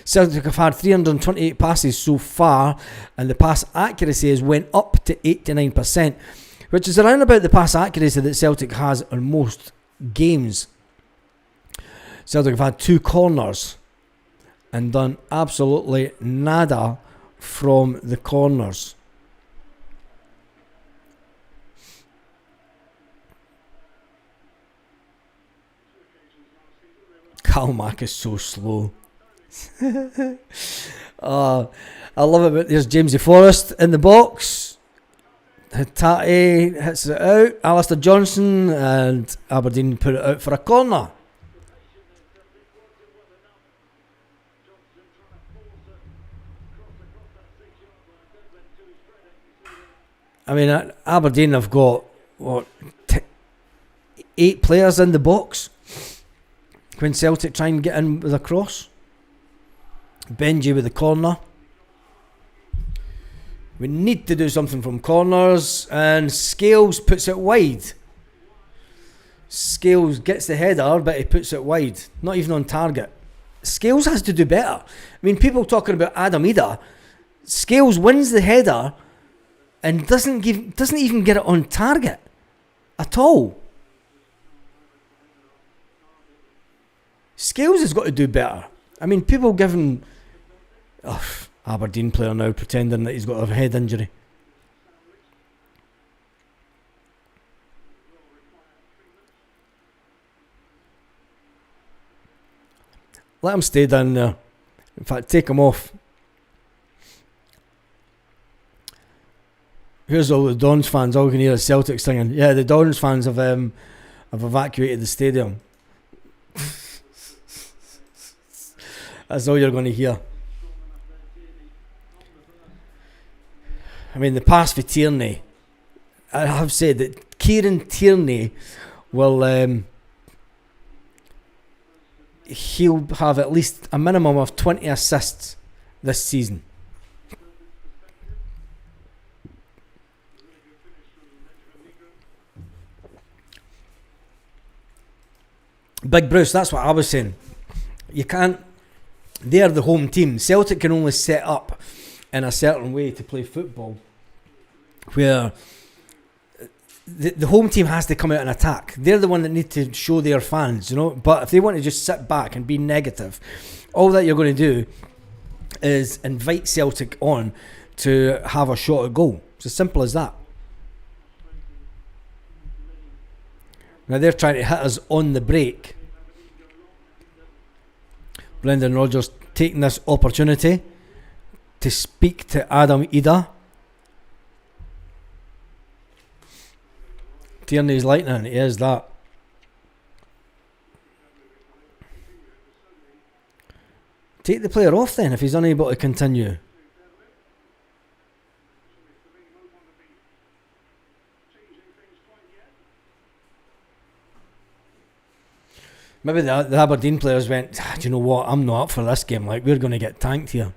Celtic have had 328 passes so far, and the pass accuracy has went up to 89%, which is around about the pass accuracy that Celtic has on most games. Celtic have had 2 corners and done absolutely nada from the corners. Kalmak is so slow. I love it, but there's Jamesy Forrest in the box. Hatate hits it out. Alistair Johnson, and Aberdeen put it out for a corner. I mean, Aberdeen have got 8 players in the box when Celtic try and get in with a cross. Benji with the corner. We need to do something from corners, and Scales puts it wide. Scales gets the header, but he puts it wide, not even on target. Scales has to do better. I mean, people talking about Adam Ida. Scales wins the header and doesn't even get it on target at all. Scales has got to do better. I mean, people giving Aberdeen player now pretending that he's got a head injury. Let him stay down there. In fact, take him off. Here's all the Dons fans. All you can hear is Celtic singing. Yeah, the Dons fans have evacuated the stadium. That's all you're going to hear. I mean, the pass for Tierney. I have said that Kieran Tierney will he'll have at least a minimum of 20 assists this season. Big Bruce, that's what I was saying. You can't. They're the home team. Celtic can only set up in a certain way to play football, where the home team has to come out and attack. They're the one that need to show their fans, you know. But if they want to just sit back and be negative, all that you're going to do is invite Celtic on to have a shot at goal. It's as simple as that. Now they're trying to hit us on the break. Brendan Rodgers taking this opportunity to speak to Adam Ida. Tierney's lightning, he is that. Take the player off then if he's unable to continue. Maybe the Aberdeen players went, do you know what, I'm not up for this game, like we're going to get tanked here.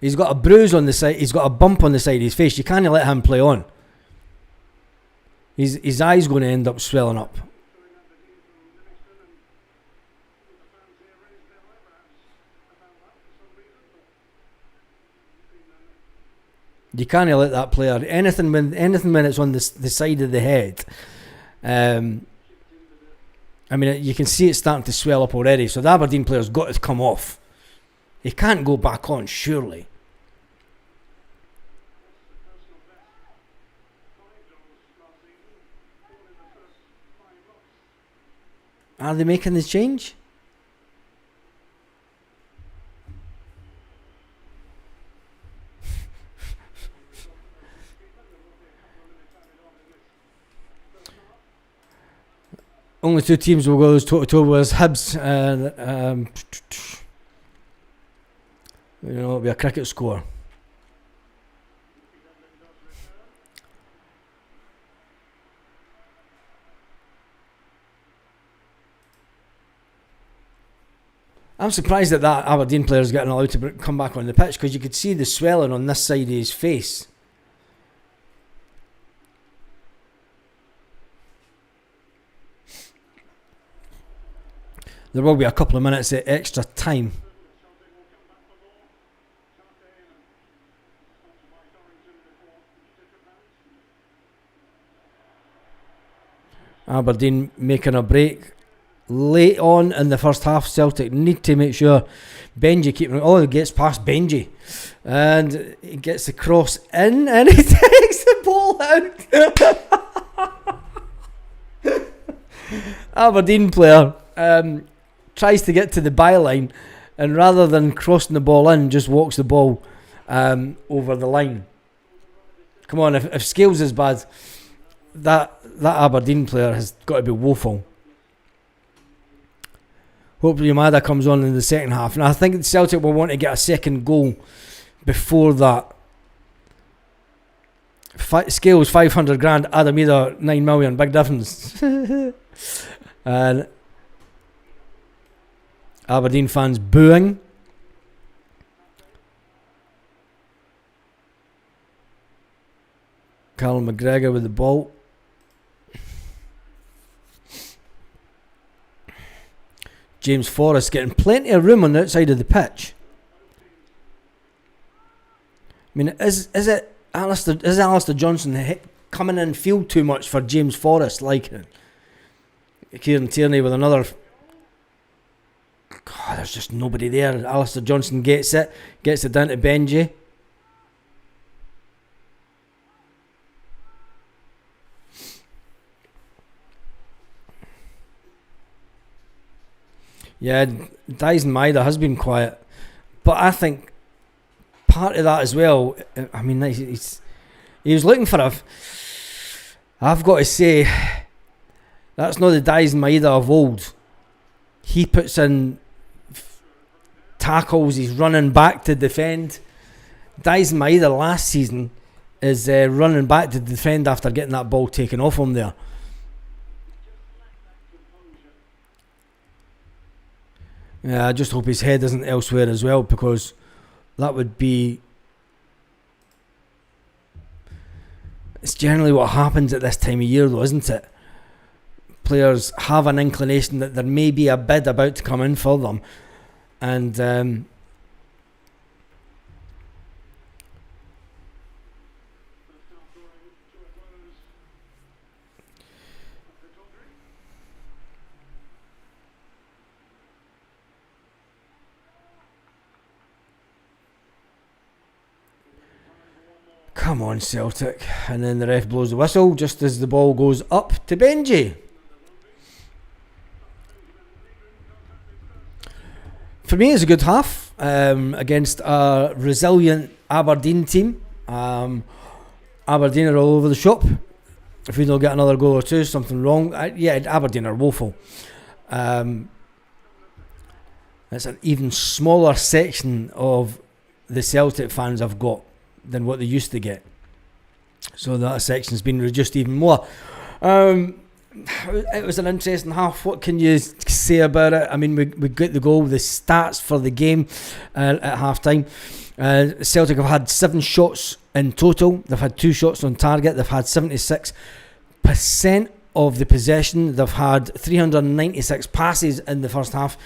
He's got a bruise on the side, he's got a bump on the side of his face, you can't let him play on. His eye's going to end up swelling up. You can't let that player anything when it's on the side of the head. I mean, you can see it starting to swell up already. So the Aberdeen player's got to come off. He can't go back on, surely. Are they making the change? Only two teams will go toe-to-toe with Hibs and it'll be a cricket score. I'm surprised that Aberdeen player is getting allowed to come back on the pitch, because you could see the swelling on this side of his face. There will be a couple of minutes of extra time. Aberdeen making a break late on in the first half. Celtic need to make sure Benji he gets past Benji and he gets the cross in and he takes the ball out. Aberdeen player tries to get to the byline, and rather than crossing the ball in, just walks the ball over the line. Come on, if Scales is bad, that Aberdeen player has got to be woeful. Hopefully Yamada comes on in the second half. And I think Celtic will want to get a second goal before that. Scales 500 grand, Adam Ida 9 million, big difference. And Aberdeen fans booing. Callum McGregor with the ball. James Forrest getting plenty of room on the outside of the pitch. I mean, is Alistair Johnson coming in field too much for James Forrest? Like Kieran Tierney with another. God, there's just nobody there. Alistair Johnson gets it down to Benji. Yeah, Dyson Maeda has been quiet, but I think part of that as well. I mean, he was looking for I've got to say, that's not the Dyson Maeda of old. He puts in tackles. He's running back to defend. Dyson Maeda last season is running back to defend after getting that ball taken off him there. Yeah, I just hope his head isn't elsewhere as well, because that would be... It's generally what happens at this time of year though, isn't it? Players have an inclination that there may be a bid about to come in for them. And come on, Celtic. And then the ref blows the whistle just as the ball goes up to Benji. For me, it's a good half against a resilient Aberdeen team. Aberdeen are all over the shop. If we don't get another goal or two, something wrong. Aberdeen are woeful. It's an even smaller section of the Celtic fans I've got than what they used to get. So that section's been reduced even more. It was an interesting half. What can you say about it? I mean, we got the goal, the stats for the game at half time. Celtic have had 7 shots in total. They've had 2 shots on target. They've had 76% of the possession. They've had 396 passes in the first half.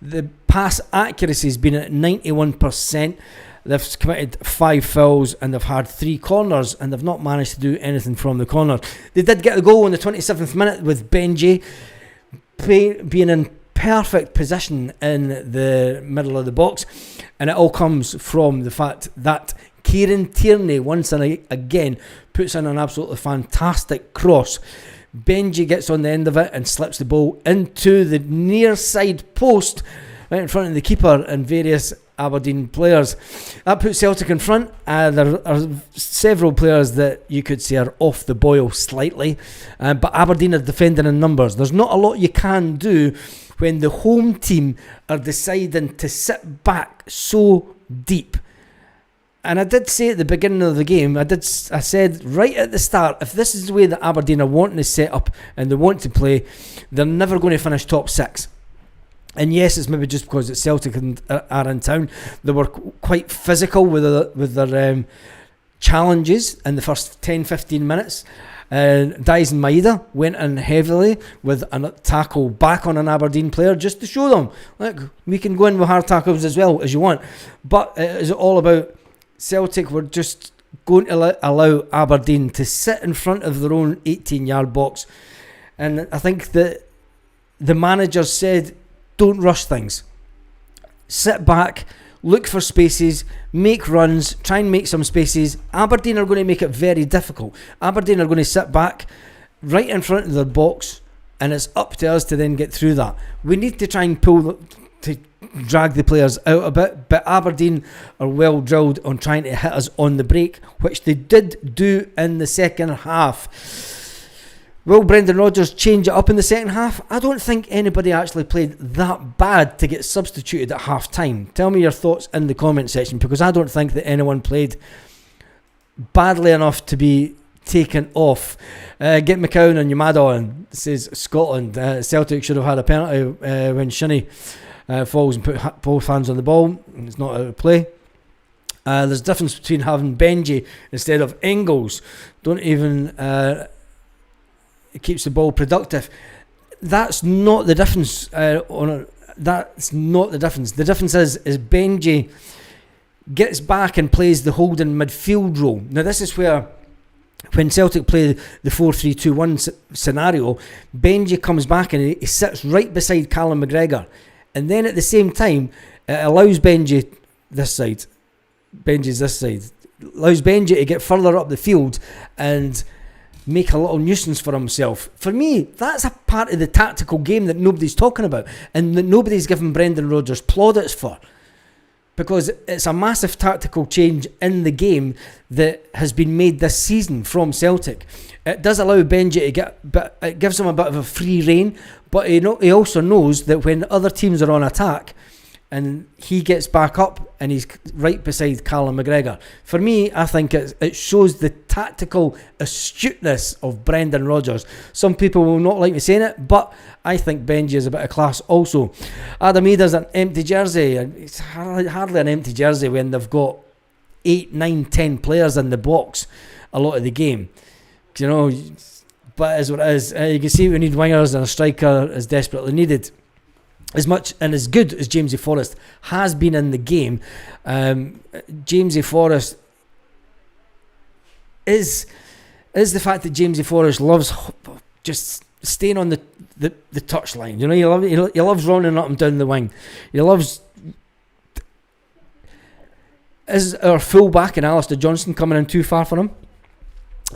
The pass accuracy has been at 91%. They've committed 5 fouls and they've had 3 corners, and they've not managed to do anything from the corner. They did get the goal in the 27th minute with Benji being in perfect position in the middle of the box, and it all comes from the fact that Kieran Tierney once and again puts in an absolutely fantastic cross. Benji gets on the end of it and slips the ball into the near side post right in front of the keeper and various Aberdeen players. That puts Celtic in front. There are several players that you could say are off the boil slightly, but Aberdeen are defending in numbers. There's not a lot you can do when the home team are deciding to sit back so deep. And I did say at the beginning of the game, I said right at the start, if this is the way that Aberdeen are wanting to set up and they want to play, they're never going to finish top 6. And yes, it's maybe just because it's Celtic and are in town. They were quite physical with their challenges in the first 10-15 minutes. Dyson Maeda went in heavily with a tackle back on an Aberdeen player just to show them, look, we can go in with hard tackles as well as you want. But it is all about Celtic were just going to allow Aberdeen to sit in front of their own 18-yard box. And I think that the manager said, don't rush things. Sit back, look for spaces, make runs, try and make some spaces. Aberdeen are going to make it very difficult. Aberdeen are going to sit back right in front of their box, and it's up to us to then get through that. We need to try and drag the players out a bit, but Aberdeen are well drilled on trying to hit us on the break, which they did do in the second half. Will Brendan Rodgers change it up in the second half? I don't think anybody actually played that bad to get substituted at half time. Tell me your thoughts in the comment section, because I don't think that anyone played badly enough to be taken off. Get McCown on your mad on, says Scotland. Celtic should have had a penalty when Shinnie falls and put both hands on the ball. It's not out of play. There's a difference between having Benji instead of Engels. Don't even... it keeps the ball productive. That's not the difference. That's not the difference. The difference is Benji gets back and plays the holding midfield role. Now this is where, when Celtic play the 4-3-2-1 scenario, Benji comes back and he sits right beside Callum McGregor, and then at the same time it allows Benji's this side, allows Benji to get further up the field and make a little nuisance for himself. For me, that's a part of the tactical game that nobody's talking about and that nobody's given Brendan Rodgers plaudits for. Because it's a massive tactical change in the game that has been made this season from Celtic. It does allow Benji to get, but it gives him a bit of a free rein. But he also knows that when other teams are on attack, and he gets back up and he's right beside Callum McGregor. For me, I think it shows the tactical astuteness of Brendan Rodgers. Some people will not like me saying it, but I think Benji is a bit of class also. Adam Ida's an empty jersey. It's hardly an empty jersey when they've got 8, 9, 10 players in the box a lot of the game. You know, but as what it is, you can see we need wingers and a striker is desperately needed. As much and as good as Jamesy Forrest has been in the game, Jamesy Forrest is the fact that Jamesy Forrest loves just staying on the touchline. You know, he loves running up and down the wing. He loves. Is our full-back and Alistair Johnston coming in too far for him?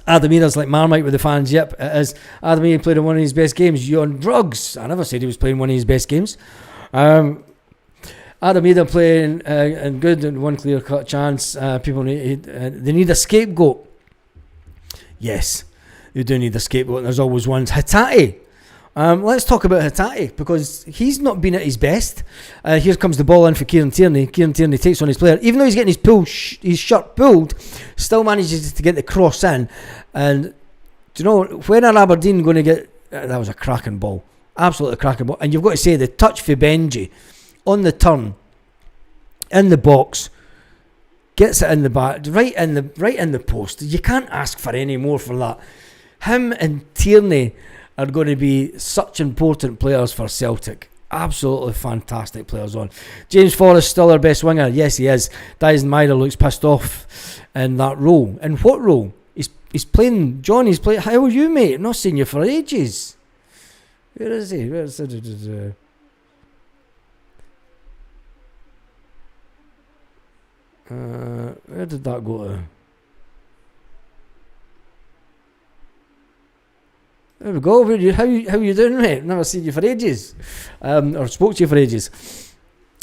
Adam Ida's like Marmite with the fans. Yep, it is. Adam Ida played in one of his best games. You on drugs? I never said he was playing one of his best games. Adam Ida playing and good and one clear-cut chance. People need they need a scapegoat. Yes, you do need a scapegoat, and there's always one. Hatate. Let's talk about Hatate because he's not been at his best. Here comes the ball in for Kieran Tierney. Kieran Tierney takes on his player. Even though he's getting his shirt pulled, still manages to get the cross in. And do you know, when are Aberdeen going to get... that was a cracking ball. Absolutely cracking ball. And you've got to say, the touch for Benji on the turn, in the box, gets it in the back, right in the post. You can't ask for any more for that. Him and Tierney are going to be such important players for Celtic. Absolutely fantastic players on. James Forrest still our best winger. Yes, he is. Dyson Myra looks pissed off in that role. And what role? He's playing... John, he's playing... How are you, mate? Not seen you for ages. Where is he? Where did that go to? There we go. How you doing, mate? Never seen you for ages. Or spoke to you for ages.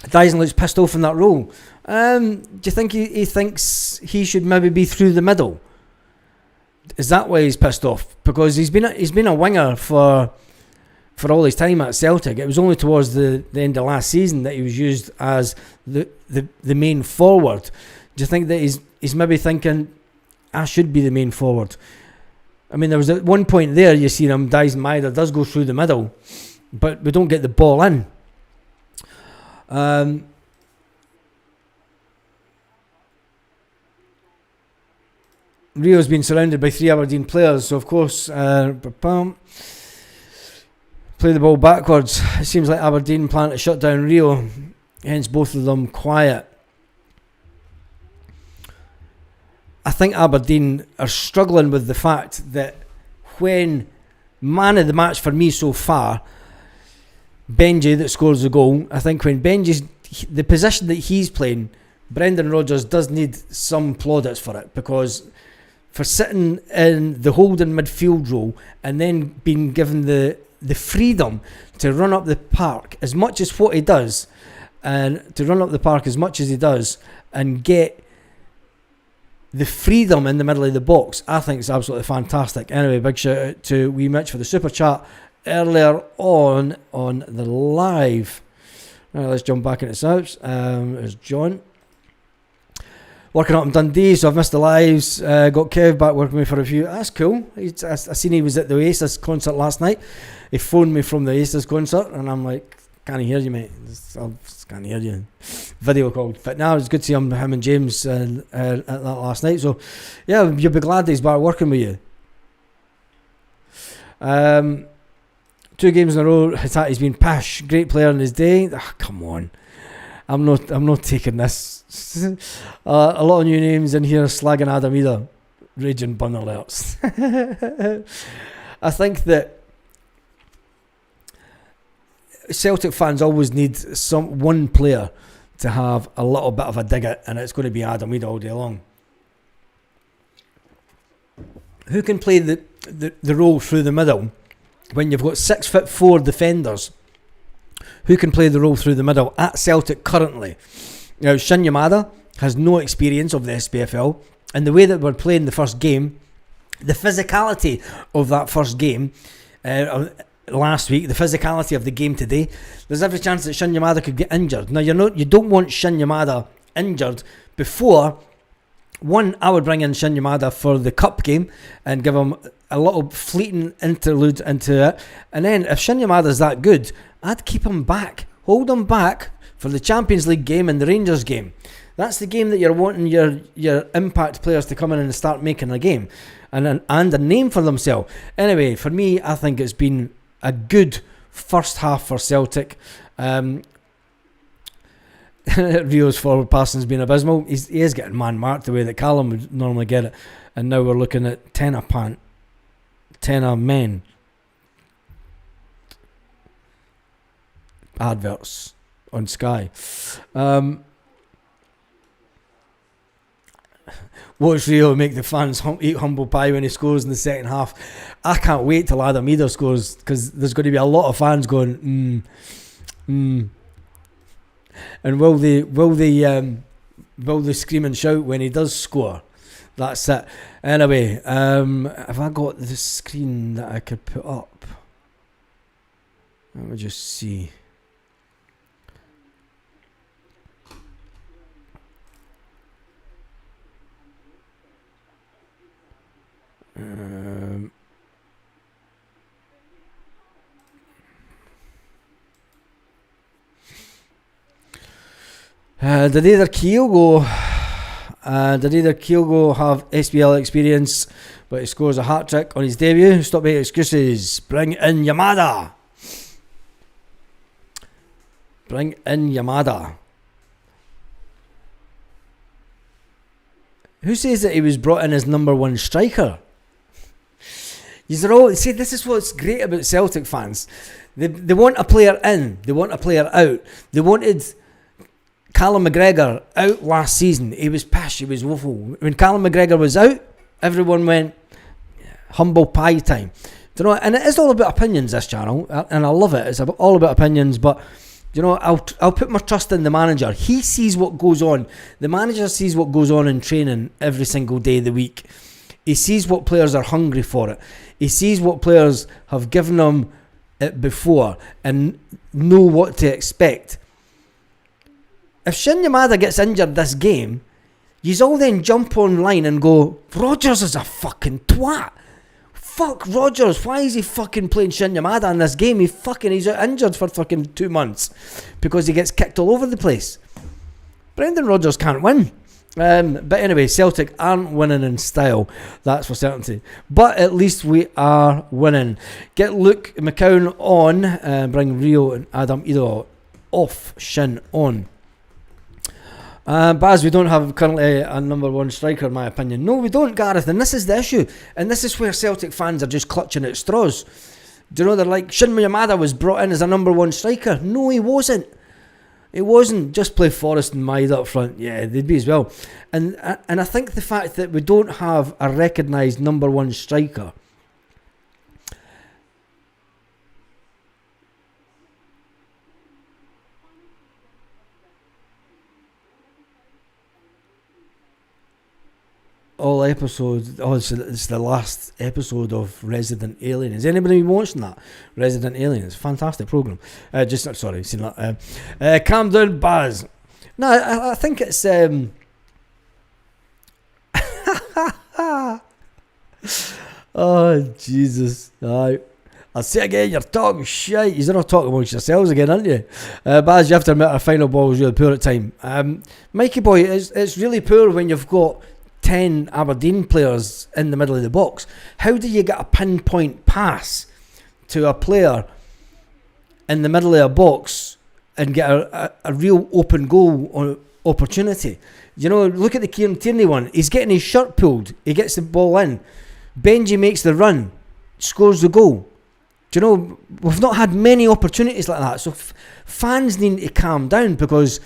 Dyson looks pissed off in that role. Do you think he thinks he should maybe be through the middle? Is that why he's pissed off? Because he's been a winger for all his time at Celtic. It was only towards the end of last season that he was used as the main forward. Do you think that he's maybe thinking, I should be the main forward? I mean, there was at one point there, you see him, Dyson Myra does go through the middle, but we don't get the ball in. Rio's been surrounded by 3 Aberdeen players, so of course, play the ball backwards. It seems like Aberdeen plan to shut down Rio, hence both of them quiet. I think Aberdeen are struggling with the fact that when man of the match for me so far, Benji that scores the goal, I think when Benji's the position that he's playing, Brendan Rodgers does need some plaudits for it, because for sitting in the holding midfield role and then being given the freedom to run up the park as much as what he does, and to run up the park as much as he does and get the freedom in the middle of the box, I think it's absolutely fantastic. Anyway, big shout out to Wee Mitch for the super chat earlier on the live. Right, let's jump back into subs. There's John. Working up in Dundee, so I've missed the lives. Got Kev back working with me for a few. That's cool. I seen he was at the Oasis concert last night. He phoned me from the Oasis concert, and I'm like, can't hear you, mate. I can't hear you. Video call. But now it's good to see him and James at that last night. So, yeah, you'll be glad that he's back working with you. 2 games in a row. Hatate's been pash. Great player in his day. Oh, come on. I'm not taking this. A lot of new names in here slagging Adam Ida. Raging bun alerts. I think that Celtic fans always need one player to have a little bit of a dig at, and it's going to be Adam Ida all day long. Who can play the role through the middle when you've got 6'4" defenders who can play the role through the middle at Celtic currently. Now, Shin Yamada has no experience of the SPFL, and the way that we're playing the first game, the physicality of that first game last week, the physicality of the game today, there's every chance that Shin Yamada could get injured. Now, you don't want Shin Yamada injured before. One, I would bring in Shin Yamada for the cup game and give him a little fleeting interlude into it. And then if Shin Yamada's that good, I'd keep him back. Hold him back for the Champions League game and the Rangers game. That's the game that you're wanting your impact players to come in and start making a game and a name for themselves. Anyway, for me, I think it's been a good first half for Celtic. Rio's forward passing's been abysmal. He is getting man-marked the way that Callum would normally get it. And now we're looking at 10 a men adverts on Sky. Watch Rio make the fans eat humble pie when he scores in the second half. I can't wait till Adam Eder scores, because there's going to be a lot of fans going and will they scream and shout when he does score? That's it. Anyway, have I got the screen that I could put up? Let me just see. Did either Kyogo have SPL experience, but he scores a hat-trick on his debut? Stop making excuses. Bring in Yamada. Who says that he was brought in as number one striker? See, this is what's great about Celtic fans. They want a player in, they want a player out. They wanted Callum McGregor out last season. He was pish, he was woeful. When Callum McGregor was out, everyone went humble pie time. Do you know? And it is all about opinions, this channel, and I love it. It's all about opinions, but you know, I'll put my trust in the manager. He sees what goes on. The manager sees what goes on in training every single day of the week. He sees what players are hungry for it. He sees what players have given him it before and know what to expect. If Shin Yamada gets injured this game, yous all then jump online and go, Rodgers is a fucking twat. Fuck Rodgers. Why is he fucking playing Shin Yamada in this game? He's out injured for fucking 2 months because he gets kicked all over the place. Brendan Rodgers can't win. But anyway, Celtic aren't winning in style, that's for certainty. But at least we are winning. Get Luke McCown on, bring Rio and Adam Eder off, Shin on. Baz, we don't have currently a number one striker, in my opinion. No, we don't, Gareth, and this is the issue. And this is where Celtic fans are just clutching at straws. Do you know, they're like, Shin Yamada was brought in as a number one striker. No, he wasn't. It wasn't. Just play Forrest and Maida up front. Yeah, they'd be as well. And I think the fact that we don't have a recognised number one striker all episodes. Oh, it's the last episode of Resident Alien. Has anybody been watching that? Resident Alien. It's a fantastic programme. Sorry, seen that. Calm down, Baz. No, I think it's. Oh, Jesus. I'll say again, you're talking shite. You're not talking amongst yourselves again, aren't you? Baz, you have to admit our final ball was really poor at time. Mikey boy, it's really poor when you've got 10 Aberdeen players in the middle of the box. How do you get a pinpoint pass to a player in the middle of a box and get a real open goal opportunity? You know, look at the Kieran Tierney one. He's getting his shirt pulled. He gets the ball in. Benji makes the run, scores the goal. Do you know, we've not had many opportunities like that. So fans need to calm down, because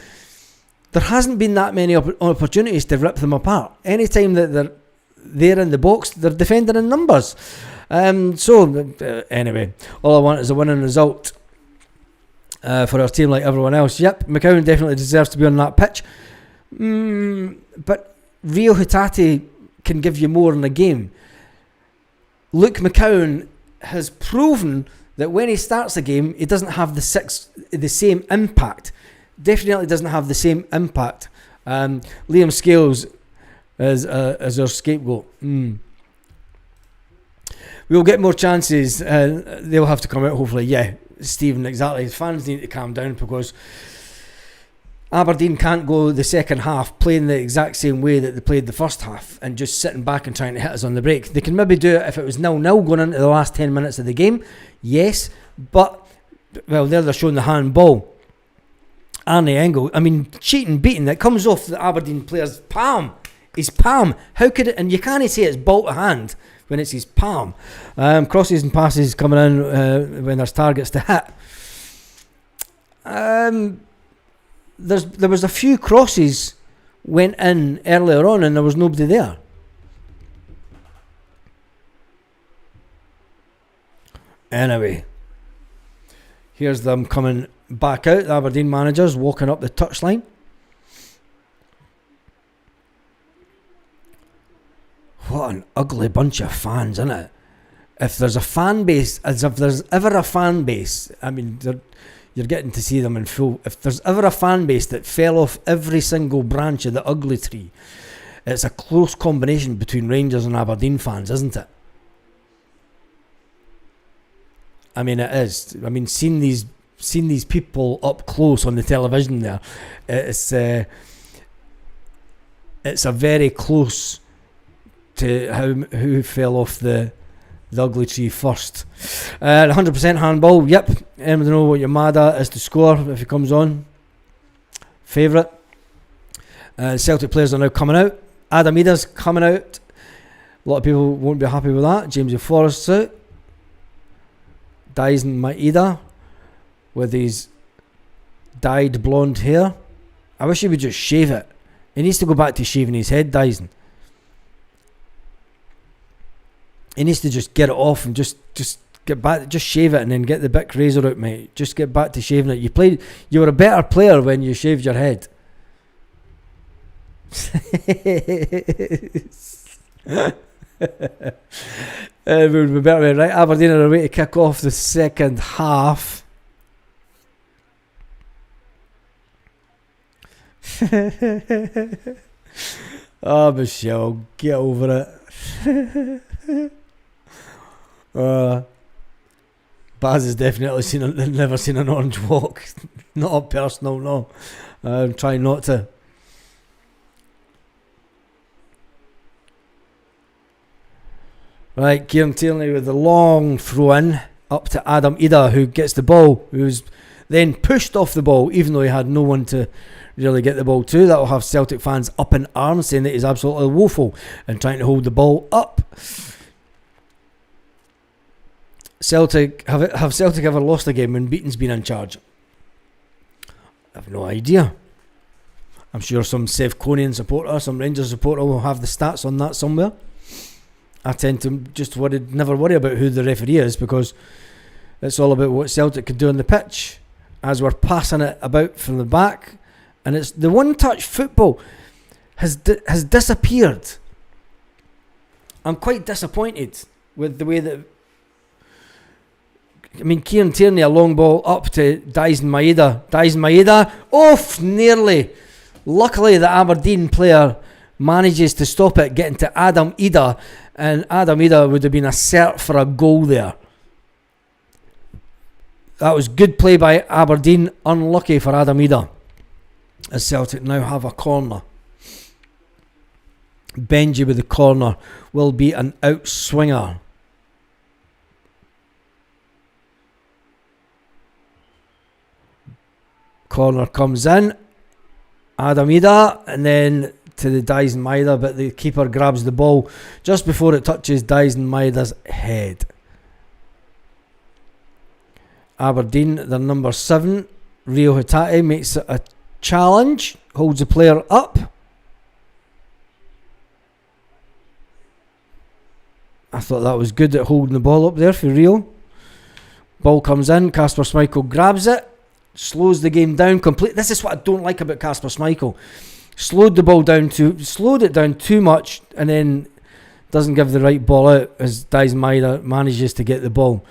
there hasn't been that many opportunities to rip them apart. Anytime that they're in the box, they're defending in numbers. Anyway, all I want is a winning result for our team like everyone else. Yep, McCowan definitely deserves to be on that pitch. But Rio Hatate can give you more in a game. Luke McCowan has proven that when he starts a game, he doesn't have the same impact. Definitely doesn't have the same impact. Liam Scales as our scapegoat. We'll get more chances. They'll have to come out, hopefully. Yeah, Stephen, exactly. Fans need to calm down because Aberdeen can't go the second half playing the exact same way that they played the first half and just sitting back and trying to hit us on the break. They can maybe do it if it was 0-0 going into the last 10 minutes of the game. Yes, but, well, there they're showing the handball. Arne Engel, I mean, cheating, beating, that comes off the Aberdeen player's palm. His palm. How could it, and you can't say it's ball to hand when it's his palm. Crosses and passes coming in when there's targets to hit. There was a few crosses went in earlier on and there was nobody there. Anyway, here's them coming back out. The Aberdeen managers walking up the touchline. What an ugly bunch of fans, isn't it? If there's a fan base, as if there's ever a fan base, I mean, you're getting to see them in full. If there's ever a fan base that fell off every single branch of the ugly tree, it's a close combination between Rangers and Aberdeen fans, isn't it? I mean, it is. I mean, seeing these people up close on the television there, it's a very close to who fell off the ugly tree first. 100% handball. Yep. Anyone know what your Mada is to score if he comes on? Favourite. Celtic players are now coming out. Adam Ida's coming out. A lot of people won't be happy with that. James Forrest's out. Dyson Maeda with his dyed blonde hair. I wish he would just shave it. He needs to go back to shaving his head, Dyson. He needs to just get it off and just get back, just shave it and then get the Bic razor out, mate. Just get back to shaving it. You were a better player when you shaved your head. It would be better, right? Aberdeen are away to kick off the second half. Oh, Michelle, get over it. Baz has definitely never seen an orange walk. Not a personal, no. I'm trying not to. Right, Kieran Tierney with the long throw in up to Adam Ida, who gets the ball, who's then pushed off the ball, even though he had no one to really get the ball to. That will have Celtic fans up in arms saying that he's absolutely woeful and trying to hold the ball up. Celtic have Celtic ever lost a game when Beaton's been in charge? I have no idea. I'm sure some Sevconian supporter, some Rangers supporter will have the stats on that somewhere. I tend to just never worry about who the referee is because it's all about what Celtic can do on the pitch as we're passing it about from the back, and it's the one-touch football has disappeared. I'm quite disappointed with the way that. I mean, Kieran Tierney, a long ball up to Dyson Maeda. Dyson Maeda, off nearly. Luckily, the Aberdeen player manages to stop it, getting to Adam Ida, and Adam Ida would have been a cert for a goal there. That was good play by Aberdeen, unlucky for Adam Ida, as Celtic now have a corner. Benji with the corner will be an outswinger. Corner comes in, Adam Ida, and then to the Dyson Maeda, but the keeper grabs the ball just before it touches Dyson Maeda's head. Aberdeen, their number 7, Rio Hatate, makes it a challenge, holds the player up. I thought that was good at holding the ball up there for Rio. Ball comes in, Kasper Schmeichel grabs it, slows the game down completely. This is what I don't like about Kasper Schmeichel. Slowed it down too much, and then doesn't give the right ball out as Dyson Maeda manages to get the ball.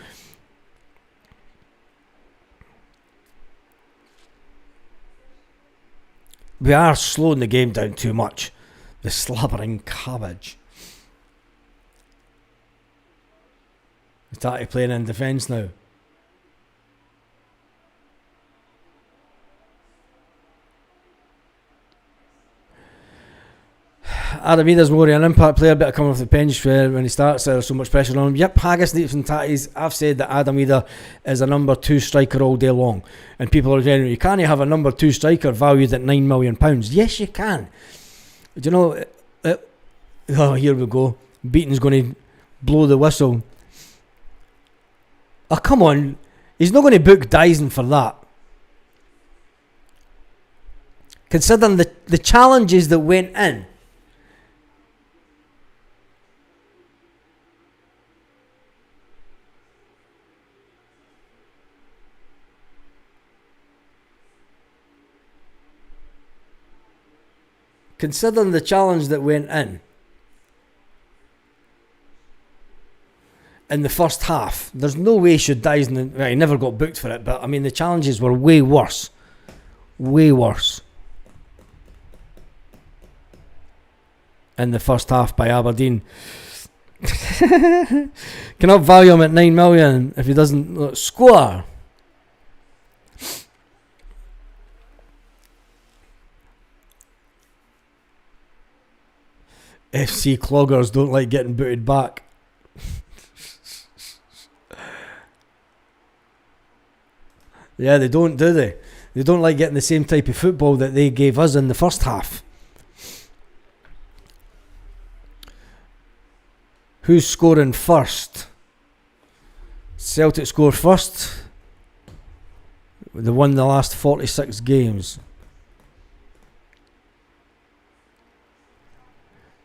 We are slowing the game down too much. The slabbering cabbage. Hatate playing in defence now. Adam Ida's more of an impact player, better coming off the bench when he starts. There's so much pressure on him. Yep, Haggis needs some tatties. I've said that Adam Ida is a number 2 striker all day long, and people are saying you can't have a number 2 striker valued at £9 million. Yes, you can. Do you know? Oh, here we go. Beaton's going to blow the whistle. Oh, come on. He's not going to book Dyson for that. Considering the challenges that went in. Considering the challenge that went in the first half, there's no way should Dyson... Well, he never got booked for it, but I mean the challenges were way worse. Way worse. In the first half by Aberdeen. Cannot value him at 9 million if he doesn't score. FC cloggers don't like getting booted back. Yeah, they don't, do they? They don't like getting the same type of football that they gave us in the first half. Who's scoring first? Celtic score first. They won the last 46 games.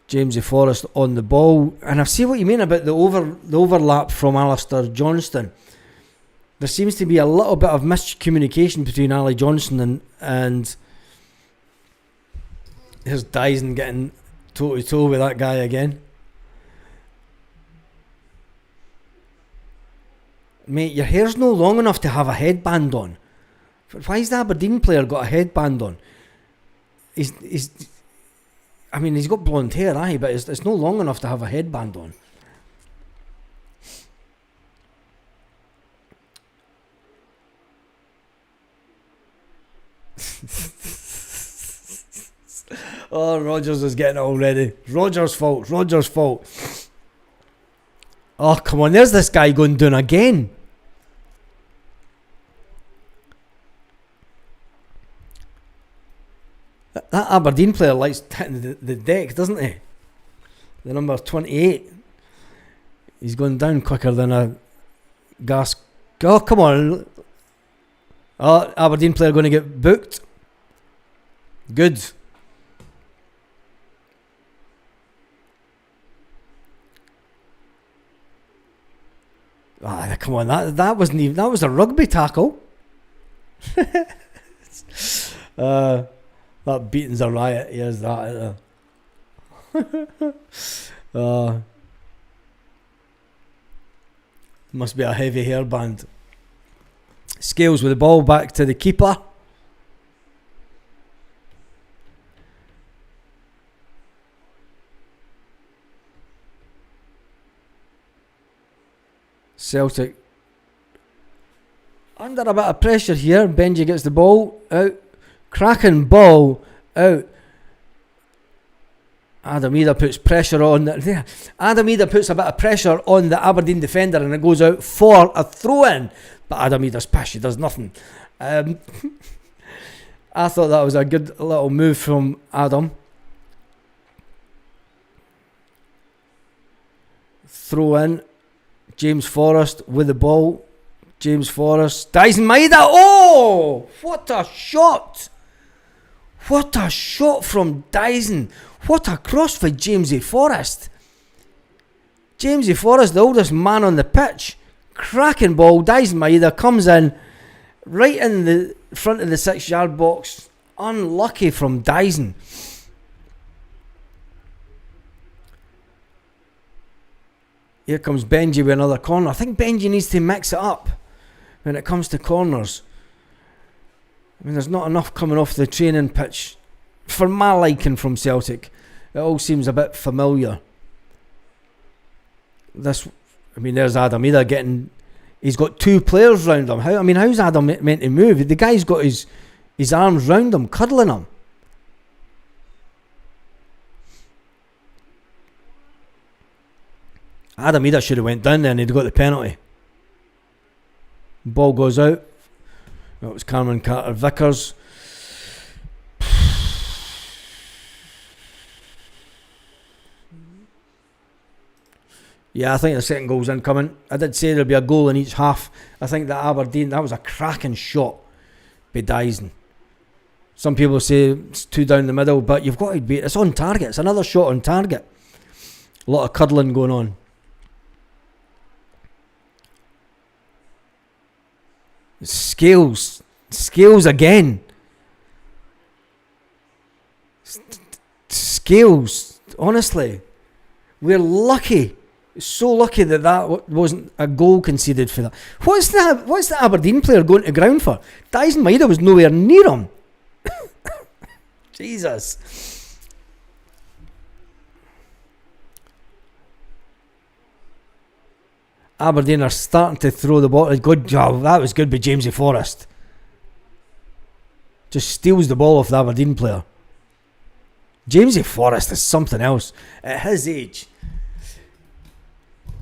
Jamesy Forrest on the ball, and I see what you mean about the overlap from Alistair Johnston. There seems to be a little bit of miscommunication between Ali Johnston and here's Dyson getting toe to toe with that guy again. Mate, your hair's no long enough to have a headband on. Why's the Aberdeen player got a headband on? I mean, he's got blonde hair, aye, but it's not long enough to have a headband on. Oh, Rogers is getting it already. Rogers' fault. Oh, come on, there's this guy going down again. That Aberdeen player likes hitting the deck, doesn't he? The number 28. He's going down quicker than a gas. Oh, come on. Oh, Aberdeen player going to get booked. Good. Ah, come on. That wasn't even. That was a rugby tackle. That beating's a riot. Here's that. Must be a heavy hairband. Scales with the ball back to the keeper. Celtic under a bit of pressure here. Benji gets the ball out. Cracking ball out. Adam Ida puts pressure on there. Adam Ida puts a bit of pressure on the Aberdeen defender and it goes out for a throw-in. But Adam Ida's pish, he does nothing. I thought that was a good little move from Adam. Throw in. James Forrest with the ball. James Forrest. Dyson Maeda. Oh! What a shot! What a shot from Dyson. What a cross for Jamesy Forrest. Jamesy Forrest, the oldest man on the pitch, cracking ball. Dyson Maeda comes in right in the front of the 6-yard box. Unlucky from Dyson. Here comes Benji with another corner. I think Benji needs to mix it up when it comes to corners. I mean, there's not enough coming off the training pitch for my liking from Celtic. It all seems a bit familiar. There's Adam Ida getting... He's got 2 players round him. How's Adam meant to move? The guy's got his arms round him, cuddling him. Adam Ida should have went down there and he'd got the penalty. Ball goes out. It was Cameron Carter-Vickers. Yeah, I think the second goal's incoming. I did say there'll be a goal in each half. I think that Aberdeen, that was a cracking shot by Dyson. Some people say it's 2 down the middle, but you've got to be... It's on target. It's another shot on target. A lot of cuddling going on. Scales again. Scales, honestly, we're lucky, so lucky that wasn't a goal conceded for that. What's the Aberdeen player going to ground for? Dyson Maeda was nowhere near him. Jesus. Aberdeen are starting to throw the ball. Good job. That was good by Jamesy Forrest. Just steals the ball off the Aberdeen player. Jamesy Forrest is something else. At his age.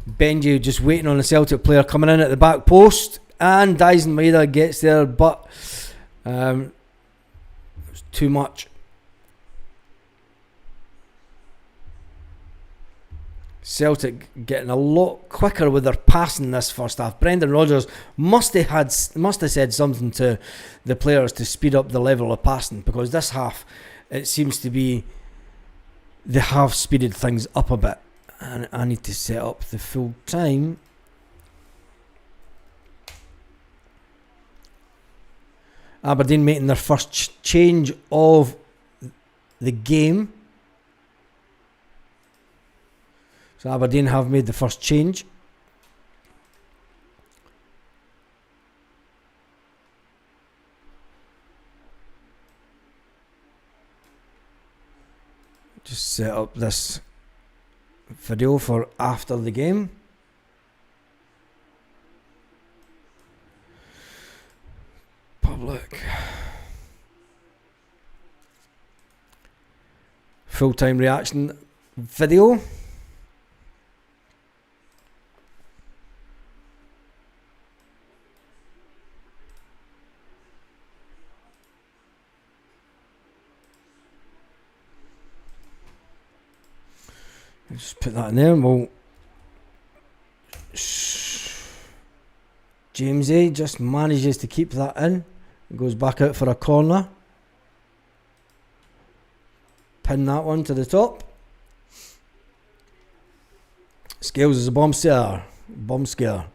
Benji just waiting on the Celtic player coming in at the back post. And Dyson Maeda gets there, but it was too much. Celtic getting a lot quicker with their passing this first half. Brendan Rodgers must have said something to the players to speed up the level of passing, because this half it seems to be they have speeded things up a bit. And I need to set up the full time. Aberdeen making their first change of the game. So Aberdeen have made the first change. Just set up this video for after the game. Public. Full-time reaction video. Just put that in there and we'll... Jamesy just manages to keep that in. Goes back out for a corner. Pin that one to the top. Scales is a bomb scare. Bomb scare.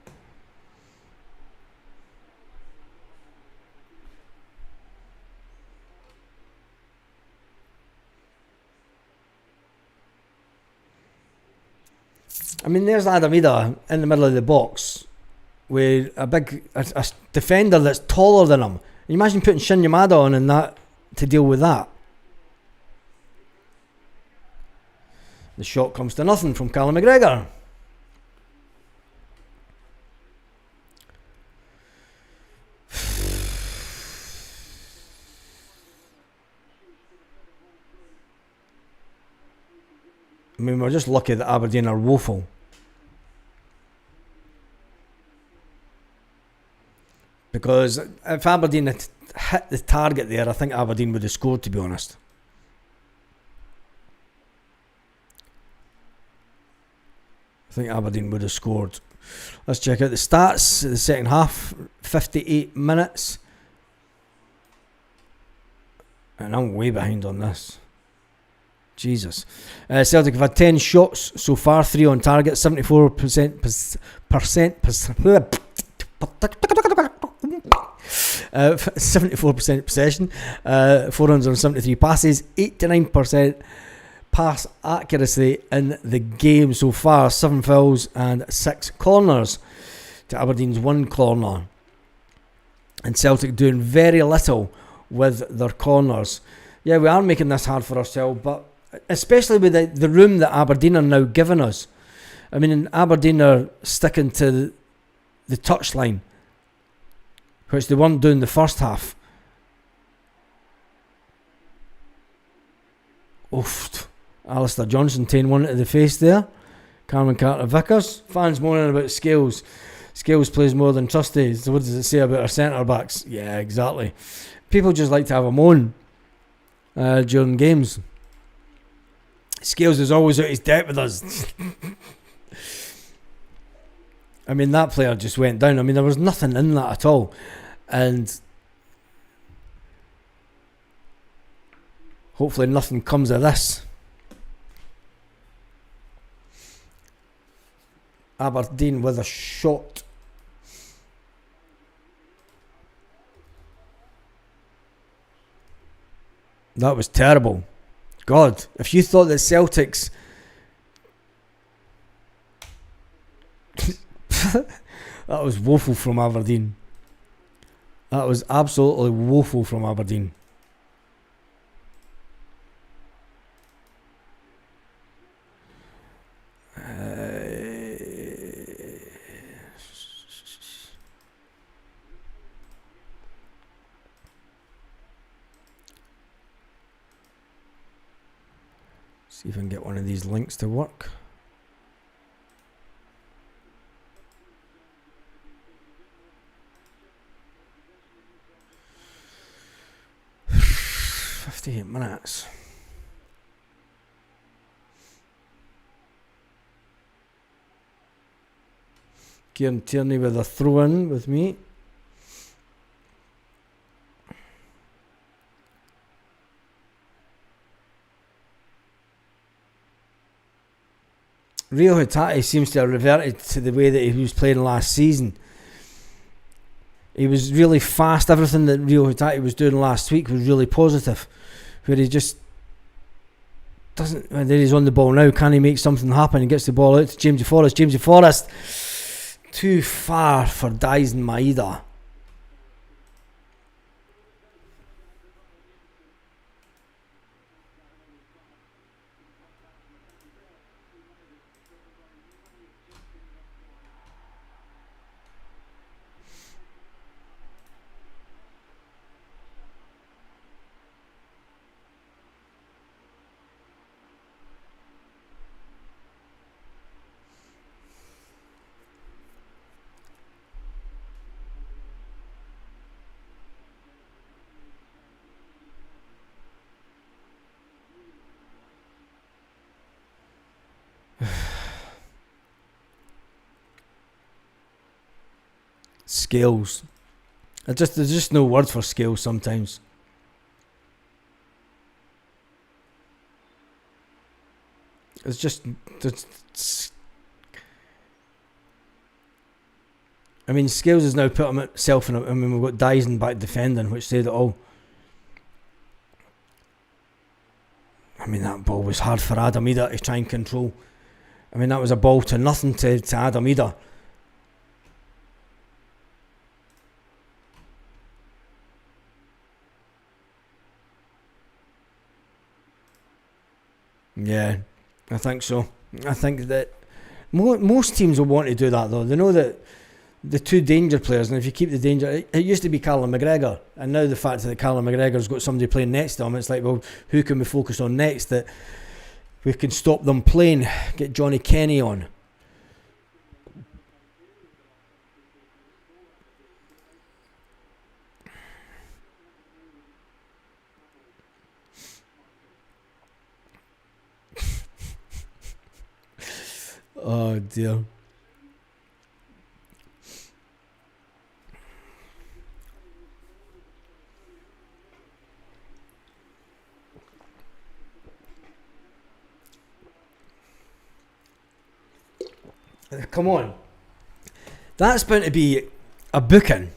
I mean, there's Adam Ida in the middle of the box with a defender that's taller than him. You imagine putting Shin Yamada on and that to deal with that. The shot comes to nothing from Callum McGregor. I mean, we're just lucky that Aberdeen are woeful. Because if Aberdeen had hit the target there, I think Aberdeen would have scored, to be honest. I think Aberdeen would have scored. Let's check out the stats. The second half, 58 minutes. And I'm way behind on this. Jesus. Celtic have had 10 shots so far, 3 on target, 74% 74% possession, 473 passes, 89% pass accuracy in the game so far, 7 fouls and 6 corners to Aberdeen's 1 corner. And Celtic doing very little with their corners. Yeah, we are making this hard for ourselves, but especially with the room that Aberdeen are now giving us. I mean, Aberdeen are sticking to the touchline, which they weren't doing the first half. Oof. Alistair Johnson taking one to the face there. Cameron Carter-Vickers. Fans moaning about Scales. Scales plays more than Trusty. So what does it say about our centre-backs? Yeah, exactly. People just like to have a moan during games. Scales is always out his depth with us. I mean, that player just went down. I mean, there was nothing in that at all. And hopefully nothing comes of this. Aberdeen with a shot. That was terrible. God, if you thought that Celtics... that was woeful from Aberdeen. That was absolutely woeful from Aberdeen. See if I can get one of these links to work. "58 minutes. Kieran Tierney with a throw-in with me. Rio Hatate seems to have reverted to the way that he was playing last season. He was really fast. Everything that Rio Hatate was doing last week was really positive. Where he just doesn't... There he's on the ball now. Can he make something happen? He gets the ball out to Jamesy Forrest. Jamesy Forrest, too far for Daisen Maeda. Scales. There's just no word for Scales sometimes. It's just... I mean, Scales has now put himself in I mean, we've got Dyson back defending, which said it all. I mean, that ball was hard for Adam Ida to try and control. I mean, that was a ball to nothing to Adam Ida. Yeah, I think so. I think that most teams will want to do that, though. They know that the two danger players, and if you keep the danger... It used to be Callum McGregor, and now the fact that Callum McGregor's got somebody playing next to him, it's like, well, who can we focus on next that we can stop them playing? Get Johnny Kenny on. Oh dear. Come on. That's bound to be a booking.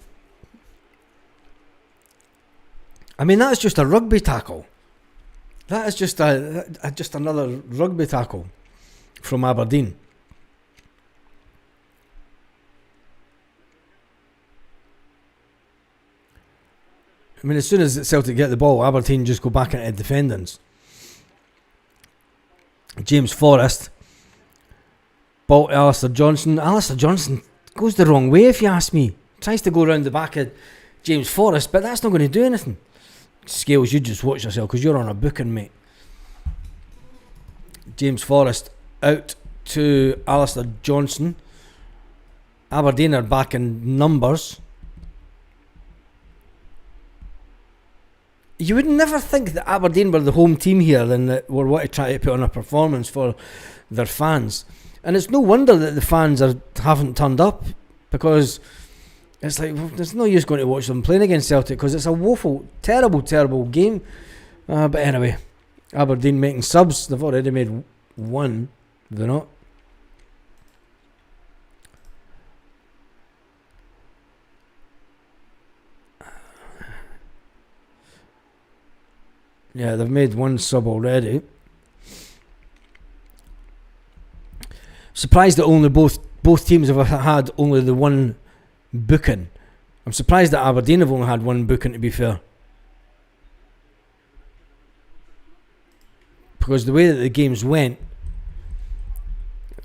I mean, that's just a rugby tackle. That is just just another rugby tackle from Aberdeen. I mean, as soon as Celtic get the ball, Aberdeen just go back into defendings. James Forrest. Ball to Alistair Johnson. Alistair Johnson goes the wrong way, if you ask me. Tries to go around the back of James Forrest, but that's not going to do anything. Scales, you just watch yourself because you're on a booking, mate. James Forrest out to Alistair Johnson. Aberdeen are back in numbers. You would never think that Aberdeen were the home team here and that were what to try to put on a performance for their fans. And it's no wonder that the fans haven't turned up, because it's like, well, there's no use going to watch them playing against Celtic because it's a woeful, terrible, terrible game. But anyway, Aberdeen making subs. They've already made one, have they not? Yeah, they've made one sub already. Surprised that only both teams have had only the one booking. I'm surprised that Aberdeen have only had one booking, to be fair. Because the way that the games went,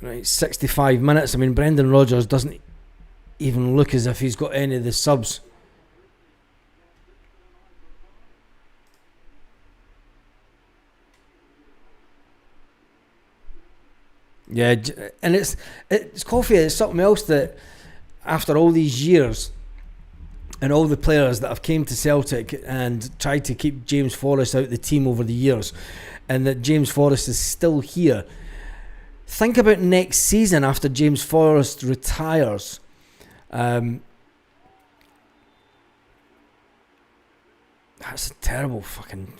right, 65 minutes, I mean, Brendan Rodgers doesn't even look as if he's got any of the subs. Yeah, and it's coffee. It's something else that after all these years and all the players that have came to Celtic and tried to keep James Forrest out of the team over the years, and that James Forrest is still here. Think about next season after James Forrest retires. That's a terrible fucking...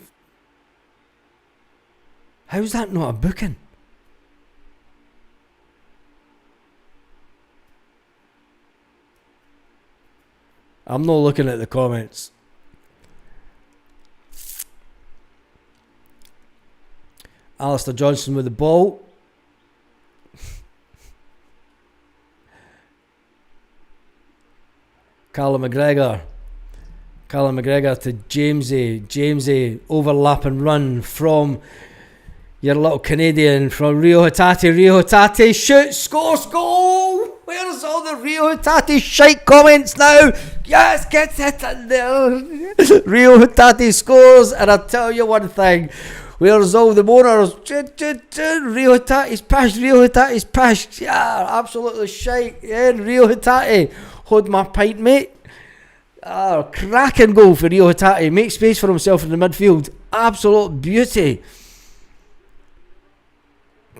How's that not a booking? I'm not looking at the comments. Alistair Johnson with the ball. Callum McGregor to Jamesy. Jamesy overlap and run from your little Canadian, from Rio Hatate. Rio Hatate shoots, scores, goal! Where's all the Rio Hatate shite comments now? Yes, gets it in there. Rio Hatate scores, and I'll tell you one thing. Where's all the mourners? Rio Hatate's pish, Rio Hatate's pish. Yeah, absolutely shite. Yeah, Rio Hatate. Hold my pint, mate. Cracking goal for Rio Hatate. Make space for himself in the midfield. Absolute beauty.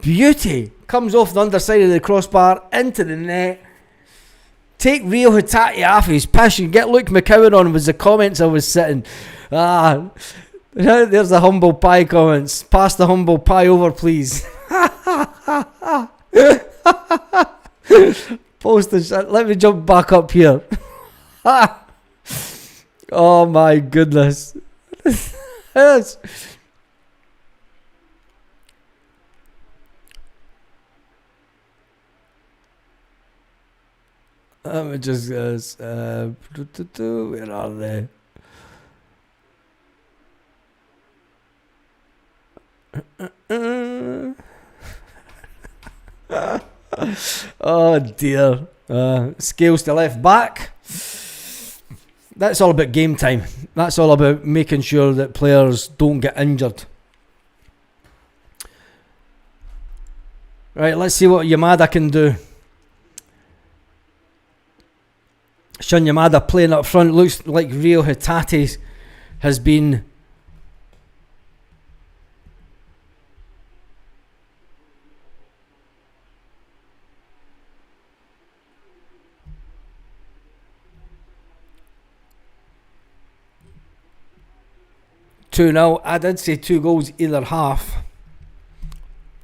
Beauty. Comes off the underside of the crossbar into the net. Take Rio Hatate off his pish and get Luke McCowan on was the comments I was sitting. There's the humble pie comments. Pass the humble pie over, please. Post the shit. Let me jump back up here. Oh my goodness. Let me just where are they? Oh dear. Scales to left back. That's all about game time. That's all about making sure that players don't get injured. Right, let's see what Yamada can do. Shun Yamada playing up front. Looks like Rio Hatate has been two now. I did say 2 goals either half.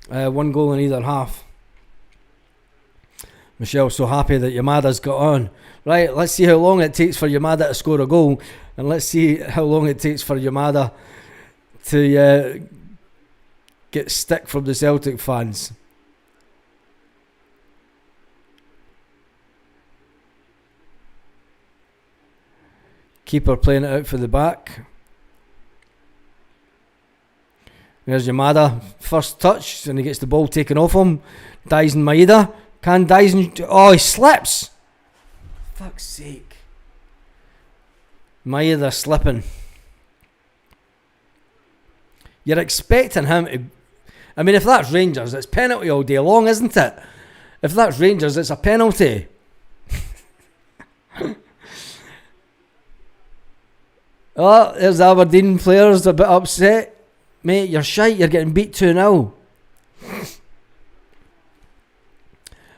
1 goal in either half. Michelle's so happy that Yamada's got on. Right, let's see how long it takes for Yamada to score a goal, and let's see how long it takes for Yamada to get stick from the Celtic fans. Keeper playing it out for the back. There's Yamada, first touch, and he gets the ball taken off him. Dyson Maeda. Can Dyson... Oh, he slips! Fuck's sake. Maeda slipping. You're expecting him to... I mean, if that's Rangers, it's penalty all day long, isn't it? If that's Rangers, it's a penalty. Oh, there's the Aberdeen players a bit upset. Mate, you're shite, you're getting beat 2-0.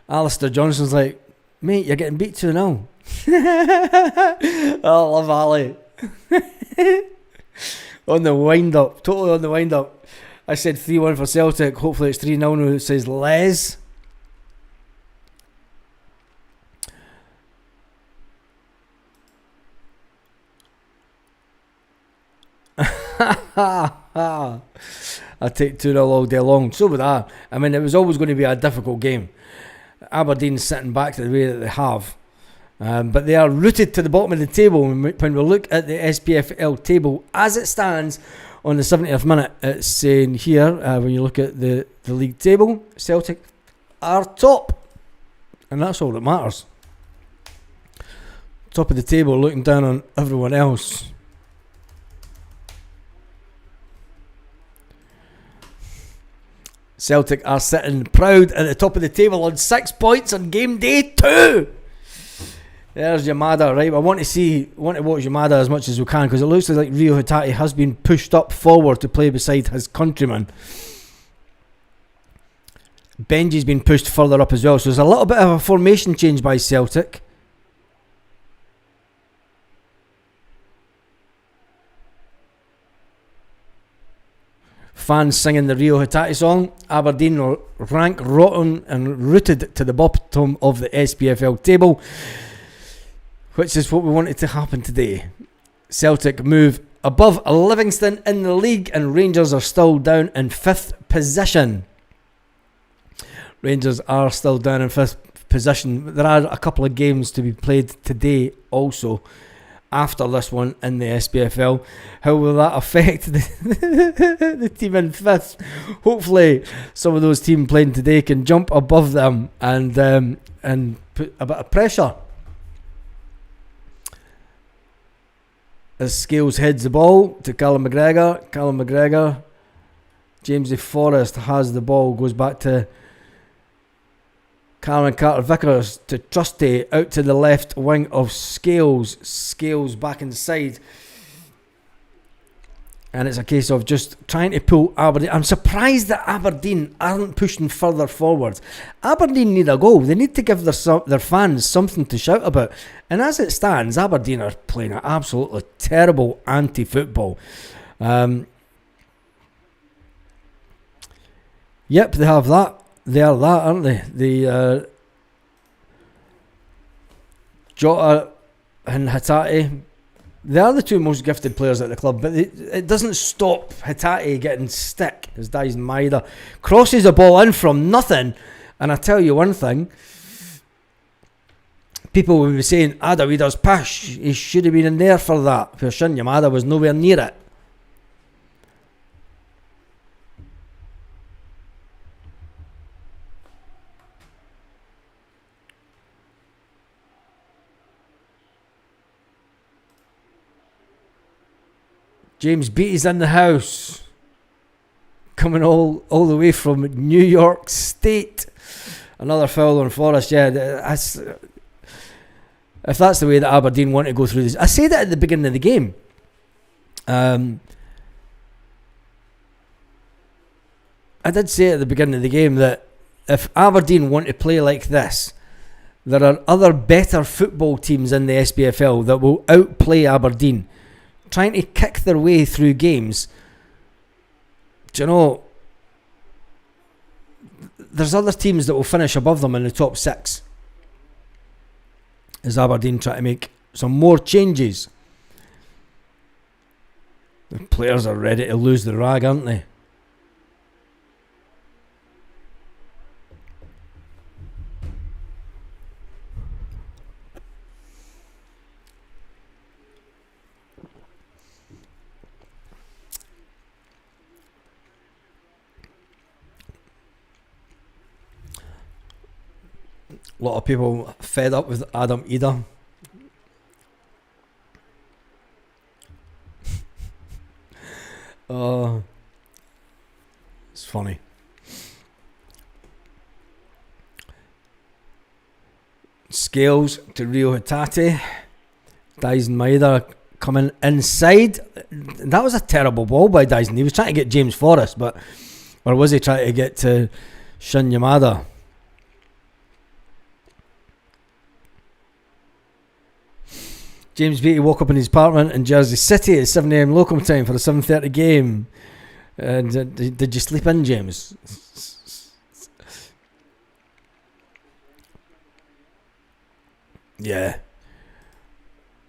Alistair Johnson's like, mate, you're getting beat 2-0. Oh, I love Ali. On the wind-up, totally on the wind-up. I said 3-1 for Celtic, hopefully it's 3-0 now, it says Les. I take 2-0 all day long. So would I. I mean, it was always going to be a difficult game. Aberdeen sitting back the way that they have. But they are rooted to the bottom of the table. When we look at the SPFL table as it stands on the 70th minute, it's saying here, when you look at the league table, Celtic are top. And that's all that matters. Top of the table, looking down on everyone else. Celtic are sitting proud at the top of the table on 6 points on game day 2. There's Yamada, right? I want to watch Yamada as much as we can, because it looks like Rio Hatate has been pushed up forward to play beside his countryman. Benji's been pushed further up as well, so there's a little bit of a formation change by Celtic. Fans singing the Rio Hatate song. Aberdeen are rank rotten and rooted to the bottom of the SPFL table, which is what we wanted to happen today. Celtic move above Livingston in the league, and Rangers are still down in 5th position. Rangers are still down in 5th position. There are a couple of games to be played today also after this one in the SPFL. How will that affect the team in 5th? Hopefully some of those teams playing today can jump above them and put a bit of pressure. As Scales heads the ball to Callum McGregor. Jamesy Forrest has the ball, goes back to Cameron Carter-Vickers to Trusty, out to the left wing of Scales back inside, and it's a case of just trying to pull Aberdeen. I'm surprised that Aberdeen aren't pushing further forward. Aberdeen need a goal. They need to give their fans something to shout about, and as it stands, Aberdeen are playing an absolutely terrible anti-football. Yep, they have that. They are that, aren't they? The Jota and Hatate, they are the two most gifted players at the club, but it doesn't stop Hatate getting stick as Dyson Maeda crosses a ball in from nothing. And I tell you one thing, people will be saying, Adawida's pish, he should have been in there for that, where Shin Yamada was nowhere near it. James Beattie's in the house, coming all the way from New York State. Another foul on Forrest. Yeah, if that's the way that Aberdeen want to go through this, I said that at the beginning of the game. I did say at the beginning of the game that if Aberdeen want to play like this, there are other better football teams in the SPFL that will outplay Aberdeen, trying to kick their way through games. Do you know, there's other teams that will finish above them in the top 6. as Aberdeen try to make some more changes. The players are ready to lose the rag, aren't they? A lot of people fed up with Adam Ida. Oh, it's funny. Scales to Rio Hatate. Dyson Maeda coming inside. That was a terrible ball by Dyson. He was trying to get James Forrest, or was he trying to get to Shun Yamada? James Beattie woke up in his apartment in Jersey City at 7 a.m. local time for the 7:30 game. And did you sleep in, James? Yeah.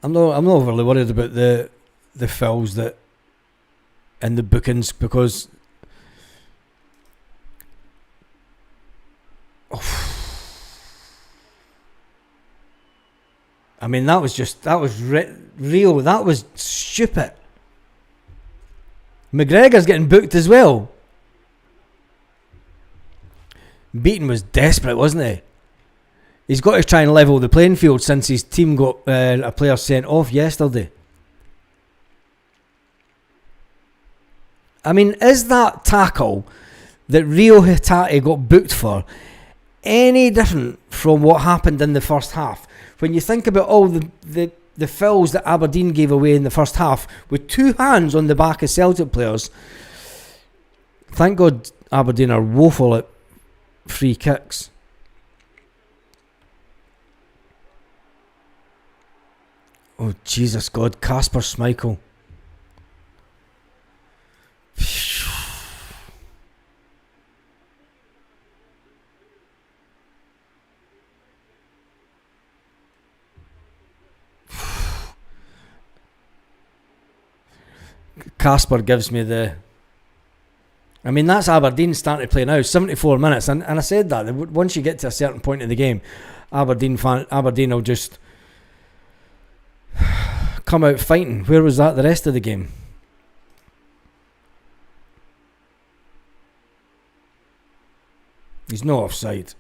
I'm not overly worried about the fouls that and the bookings, because I mean, that was real. That was stupid. McGregor's getting booked as well. Beaton was desperate, wasn't he? He's got to try and level the playing field since his team got a player sent off yesterday. I mean, is that tackle that Rio Hatate got booked for any different from what happened in the first half? When you think about all the fouls that Aberdeen gave away in the first half with two hands on the back of Celtic players, thank God Aberdeen are woeful at free kicks. Oh, Jesus God, Kasper Schmeichel. Kasper gives me the... I mean, that's Aberdeen starting to play now. 74 minutes. And I said that. Once you get to a certain point in the game, Aberdeen will just come out fighting. Where was that the rest of the game? He's no offside.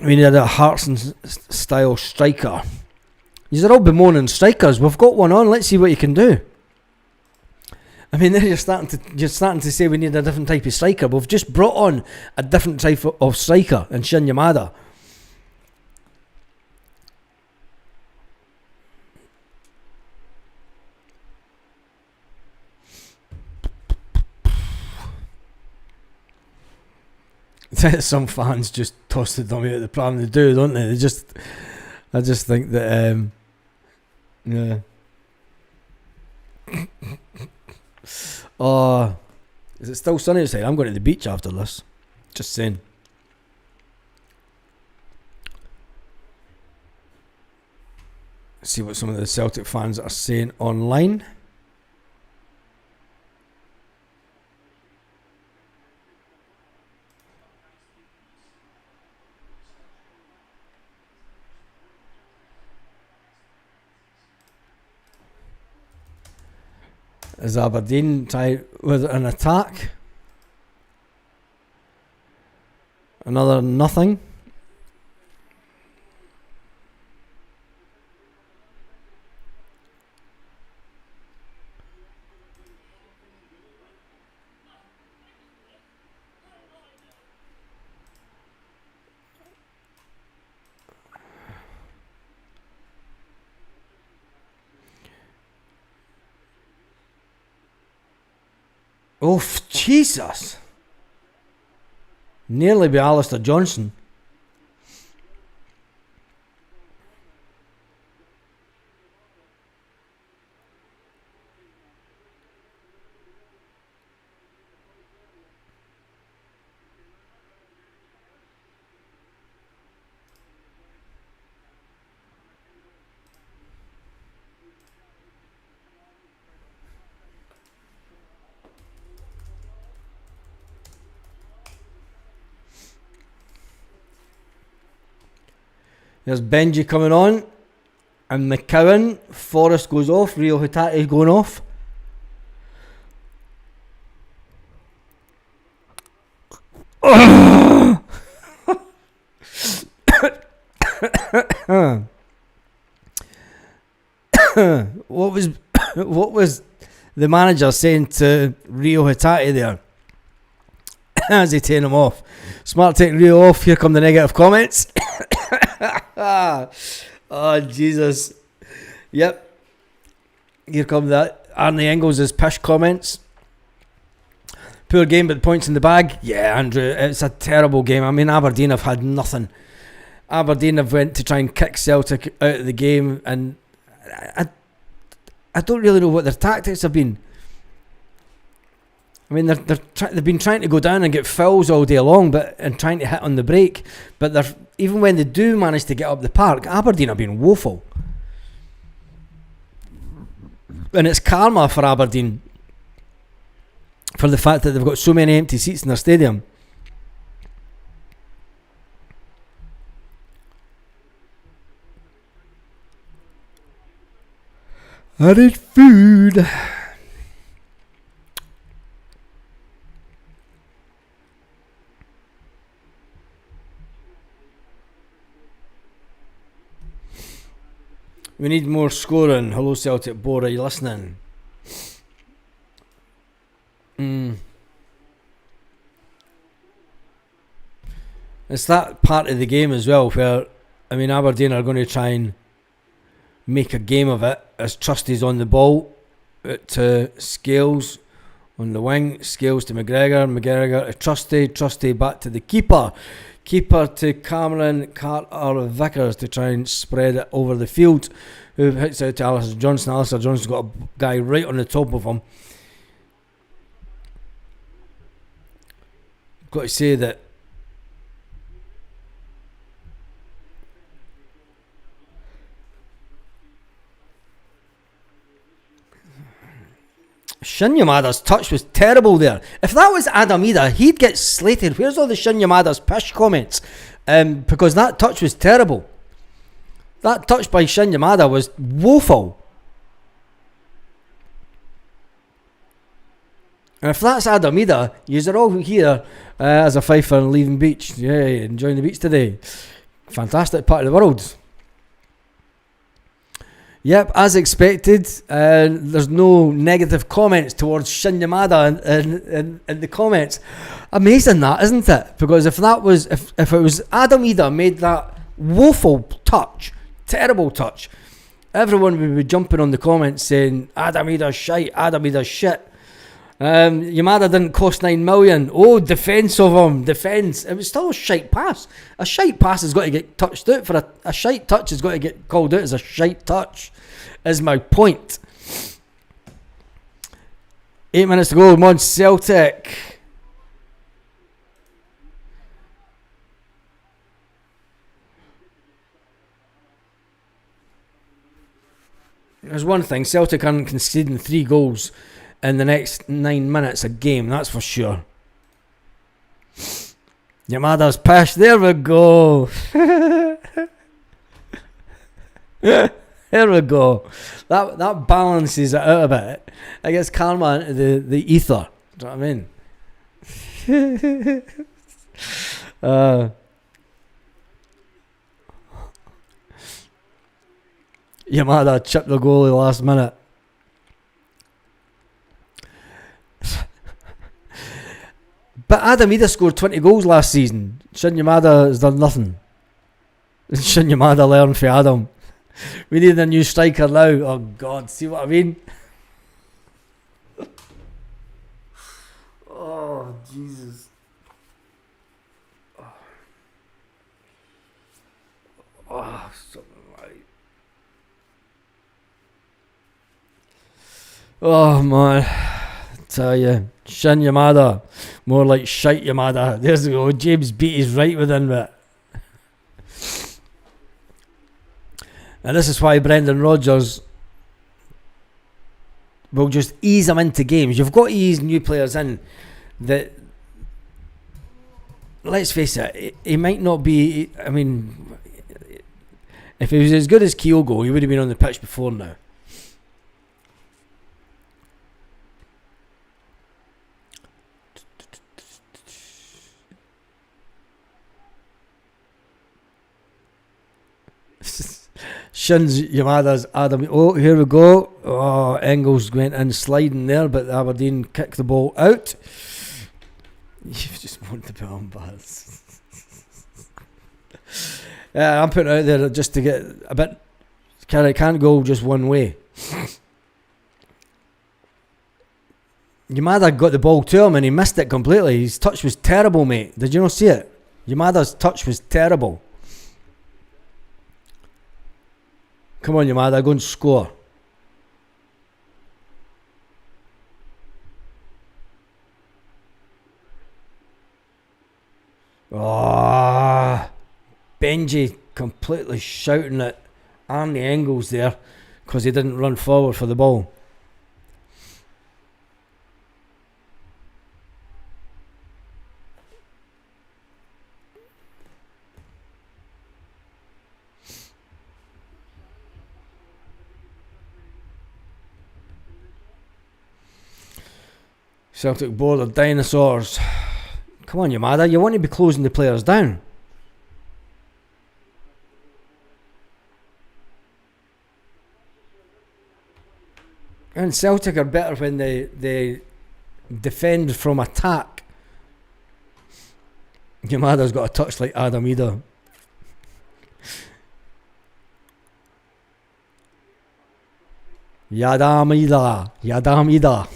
We need a Hartson style striker. These are all bemoaning strikers. We've got one on. Let's see what you can do. I mean, you're starting to say we need a different type of striker. We've just brought on a different type of striker in Shin Yamada. Some fans just toss the dummy out the pram. They do, don't they? I just think that yeah. Oh, is it still sunny outside? I'm going to the beach after this. Just saying. See what some of the Celtic fans are saying online. Is Aberdeen try with an attack? Another nothing. Oh, Jesus. Nearly be Alistair Johnson. There's Benji coming on. And McCowan. Forrest goes off. Rio Hatate going off. What was the manager saying to Rio Hatate there as he taking him off? Smart taking Rio off. Here come the negative comments. Oh Jesus. Yep. Here come that Arnie Engels' pish comments. Poor game, but points in the bag. Yeah, Andrew, it's a terrible game. I mean, Aberdeen have had nothing. Aberdeen have went to try and kick Celtic out of the game, and I don't really know what their tactics have been. I mean, they've been trying to go down and get fouls all day long, and trying to hit on the break. But even when they do manage to get up the park, Aberdeen have been woeful. And it's karma for Aberdeen for the fact that they've got so many empty seats in their stadium. I need food. We need more scoring. Hello Celtic Board, are you listening? It's that part of the game as well where, I mean, Aberdeen are going to try and make a game of it as Trusty's on the ball to Scales on the wing, Scales to McGregor to Trusty back to the keeper to Cameron Carter Vickers to try and spread it over the field, who hits out to Alistair Johnson. Alistair Johnson's got a guy right on the top of him. Got to say that Shin Yamada's touch was terrible there. If that was Adam Ida, he'd get slated. Where's all the Shin Yamada's pish comments? Because that touch was terrible. That touch by Shin Yamada was woeful. And if that's Adam Ida, you're all here as a fifer and leaving beach. Yeah, enjoying the beach today. Fantastic part of the world. Yep, as expected, there's no negative comments towards Shin Yamada in the comments. Amazing that, isn't it? Because if it was Adam Ida made that woeful touch, terrible touch, everyone would be jumping on the comments saying Adam Ida's shite, Adam Ida's shit. Yamada didn't cost 9 million. Oh, defence of him, defence. It was still a shite pass. A shite pass has got to get touched out. For a shite touch has got to get called out as a shite touch, is my point. 8 minutes to go. Come on, Celtic. There's one thing, Celtic aren't conceding 3 goals in the next 9 minutes a game, that's for sure. Yamada's pish, there we go. There we go. That balances it out a bit. It gets karma into the ether. Do you know what I mean? Yamada chipped the goalie last minute. But Adam Ida scored 20 goals last season. Shin Yamada has done nothing. Shin Yamada learned from Adam. We need a new striker now. Oh God, see what I mean? Oh Jesus. Oh, something right. Oh man, I tell you, Shin Yamada, more like shite Yamada. There's the go. James Beat is right within it. And this is why Brendan Rodgers will just ease them into games. You've got to ease new players in that, let's face it, he might not be, I mean, If he was as good as Kyogo, he would have been on the pitch before now. Shins Yamada's Adam. Oh, here we go. Oh, Engels went in sliding there, but Aberdeen kicked the ball out. You just want to be on bars. Yeah, I'm putting it out there just to get a bit. Can't go just one way. Yamada got the ball to him and he missed it completely. His touch was terrible, mate. Did you not see it? Yamada's touch was terrible. Come on, Yamada, go and score. Oh, Benji completely shouting at Arnie Engels there because he didn't run forward for the ball. Celtic board of dinosaurs. Come on, Yamada, you want to be closing the players down. And Celtic are better when they defend from attack. Yamada's got a touch like Adam Ida. Yadam Ida.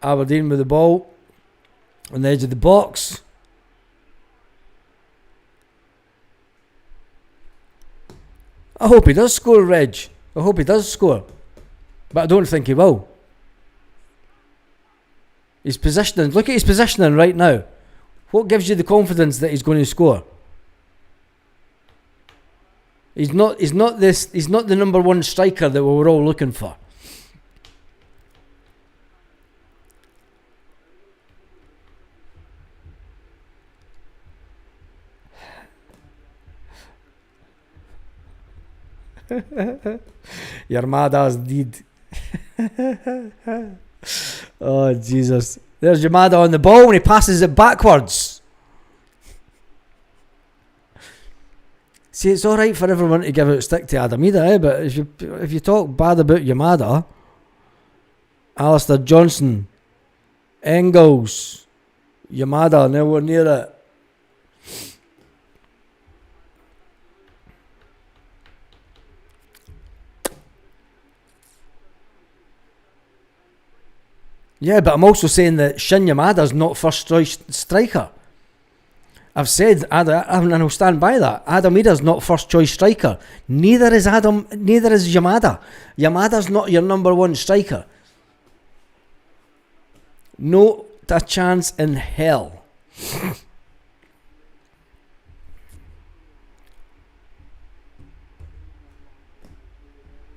Aberdeen with the ball on the edge of the box. I hope he does score, Reg. I hope he does score. But I don't think he will. He's positioning. Look at his positioning right now. What gives you the confidence that he's going to score? He's not the number one striker that we were all looking for. Yarmada's deed. Oh, Jesus. There's Yamada on the ball when he passes it backwards. See, it's alright for everyone to give out stick to Adamida, but if you talk bad about Yamada, Alistair Johnson, Engels, Yamada, nowhere near it. Yeah, but I'm also saying that Shin Yamada's not first choice striker. I've said, and I'll stand by that. Adam Ida's not first choice striker. Neither is Yamada. Yamada's not your number one striker. Not a chance in hell.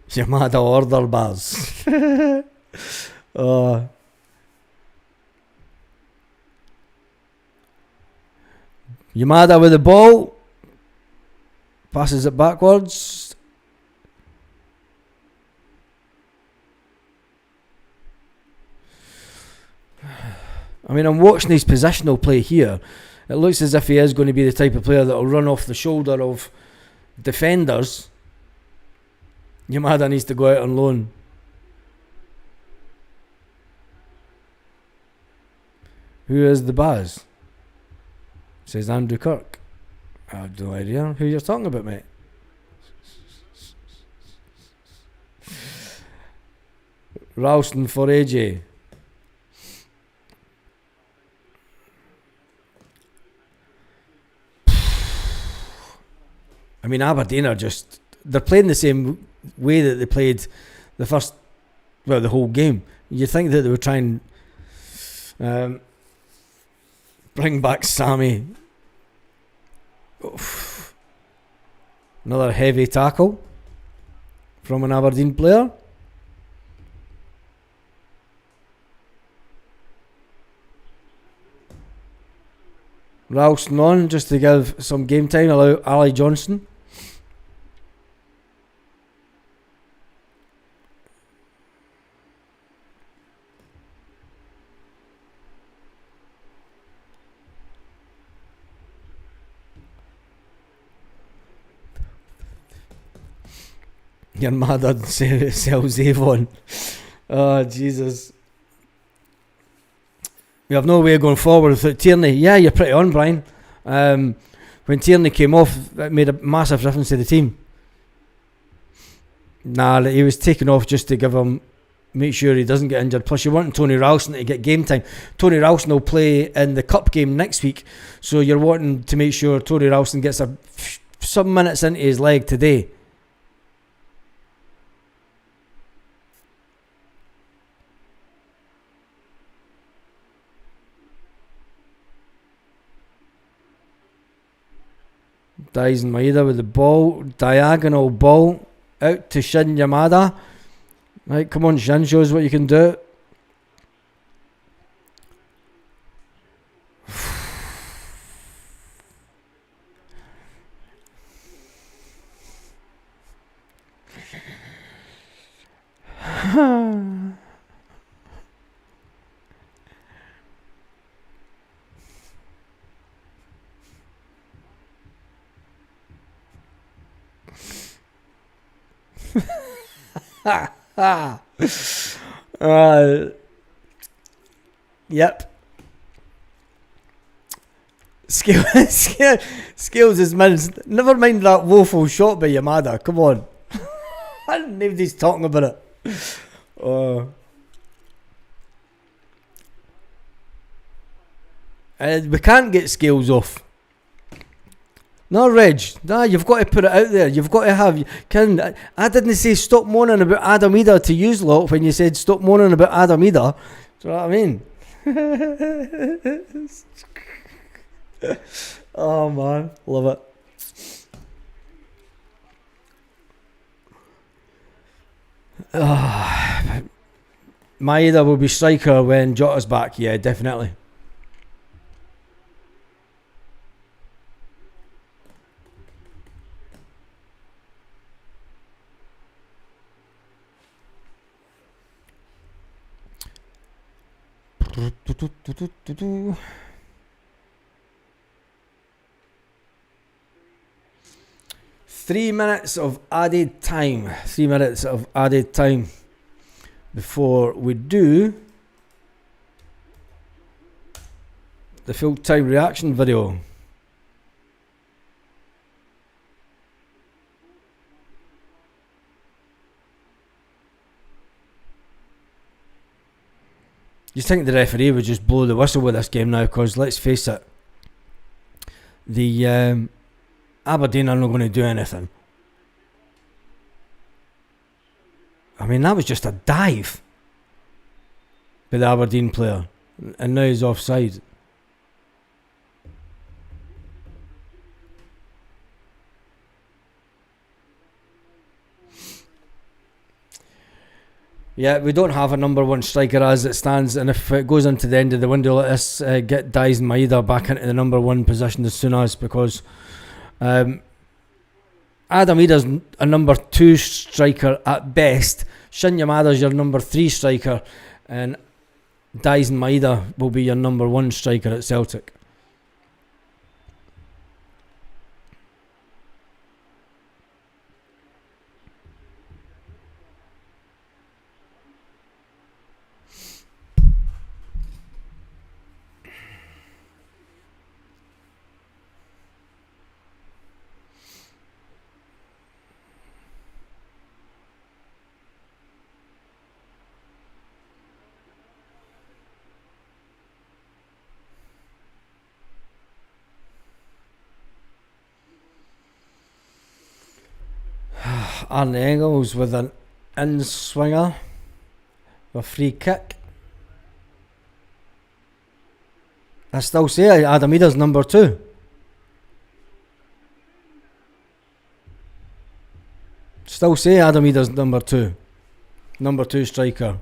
Yamada order bars. Yamada with the ball, passes it backwards. I mean, I'm watching his positional play here. It looks as if he is going to be the type of player that will run off the shoulder of defenders. Yamada needs to go out on loan. Who is the Baz? Says Andrew Kirk. I have no idea who you're talking about, mate. Ralston for AJ. I mean, Aberdeen are just... They're playing the same way that they played the whole game. You'd think that they would try and... bring back Sammy. Oof. Another heavy tackle from an Aberdeen player. Ralston on just to give some game time, allow Ali Johnson. Your mad dad sells Avon. Oh, Jesus. We have no way of going forward without Tierney. Yeah, you're pretty on, Brian. When Tierney came off, it made a massive difference to the team. Nah, he was taken off just to give him, make sure he doesn't get injured. Plus, you want Tony Ralston to get game time. Tony Ralston will play in the cup game next week, so you're wanting to make sure Tony Ralston gets some minutes into his leg today. Dyson Maeda with the ball, diagonal ball out to Shin Yamada. Right, come on, Shin, show us what you can do. Yep. Scales is minutes. Never mind that woeful shot by Yamada. Come on. Nobody's talking about it. We can't get Scales off. No, Reg. No, you've got to put it out there. You've got to have. I didn't say stop moaning about Adam Ida to use lot when you said stop moaning about Adam Ida. Do you know what I mean? Oh man, love it. Maeda will be striker when Jota's back. Yeah, definitely. Three minutes of added time. 3 minutes of added time before we do the full-time reaction video. You think the referee would just blow the whistle with this game now? Because let's face it, the Aberdeen are not going to do anything. I mean, that was just a dive by the Aberdeen player, and now he's offside. Yeah, we don't have a number one striker as it stands, and if it goes into the end of the window, let us get Dyson Maeda back into the number one position as soon as, because Adam Ida's a number two striker at best. Shin Yamada's your number three striker, and Dyson Maeda will be your number one striker at Celtic. Arne Engels with an in-swinger, a free kick. I still say Adam Ida's number two. Still say Adam Ida's number two striker.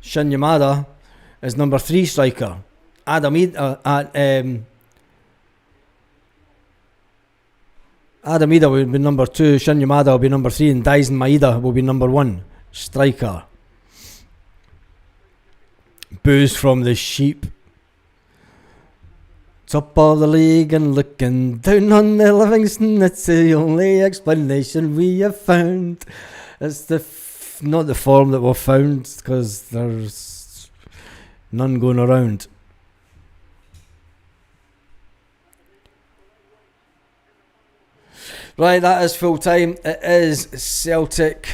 Shin Yamada is number three striker. Adam Ida, Adam Ida will be number 2, Shin Yamada will be number 3, and Daisen Maeda will be number 1. Striker. Boos from the sheep. Top of the league and looking down on the Livingston. That's the only explanation we have found. It's not the form that we've found, because there's none going around. Right, that is full time. It is Celtic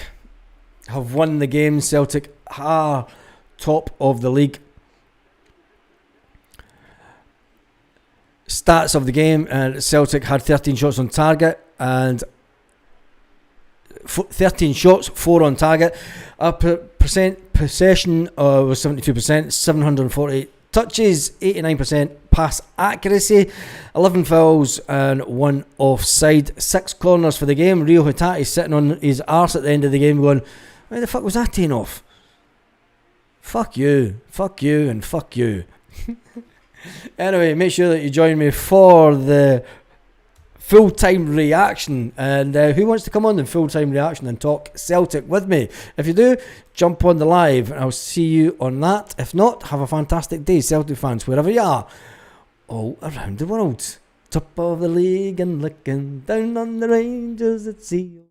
have won the game. Celtic are top of the league. Stats of the game, and Celtic had 13 shots on target, and 13 shots, 4 on target. Possession was 72%, 748 touches, 89% pass accuracy, 11 fouls and 1 offside. 6 corners for the game. Rio Hatate sitting on his arse at the end of the game going, why the fuck was that taken off? Fuck you, and fuck you. Anyway, make sure that you join me for the full-time reaction. And who wants to come on the full-time reaction and talk Celtic with me? If you do, jump on the live and I'll see you on that. If not, have a fantastic day, Celtic fans, wherever you are, all around the world. Top of the league and looking down on the Rangers at sea.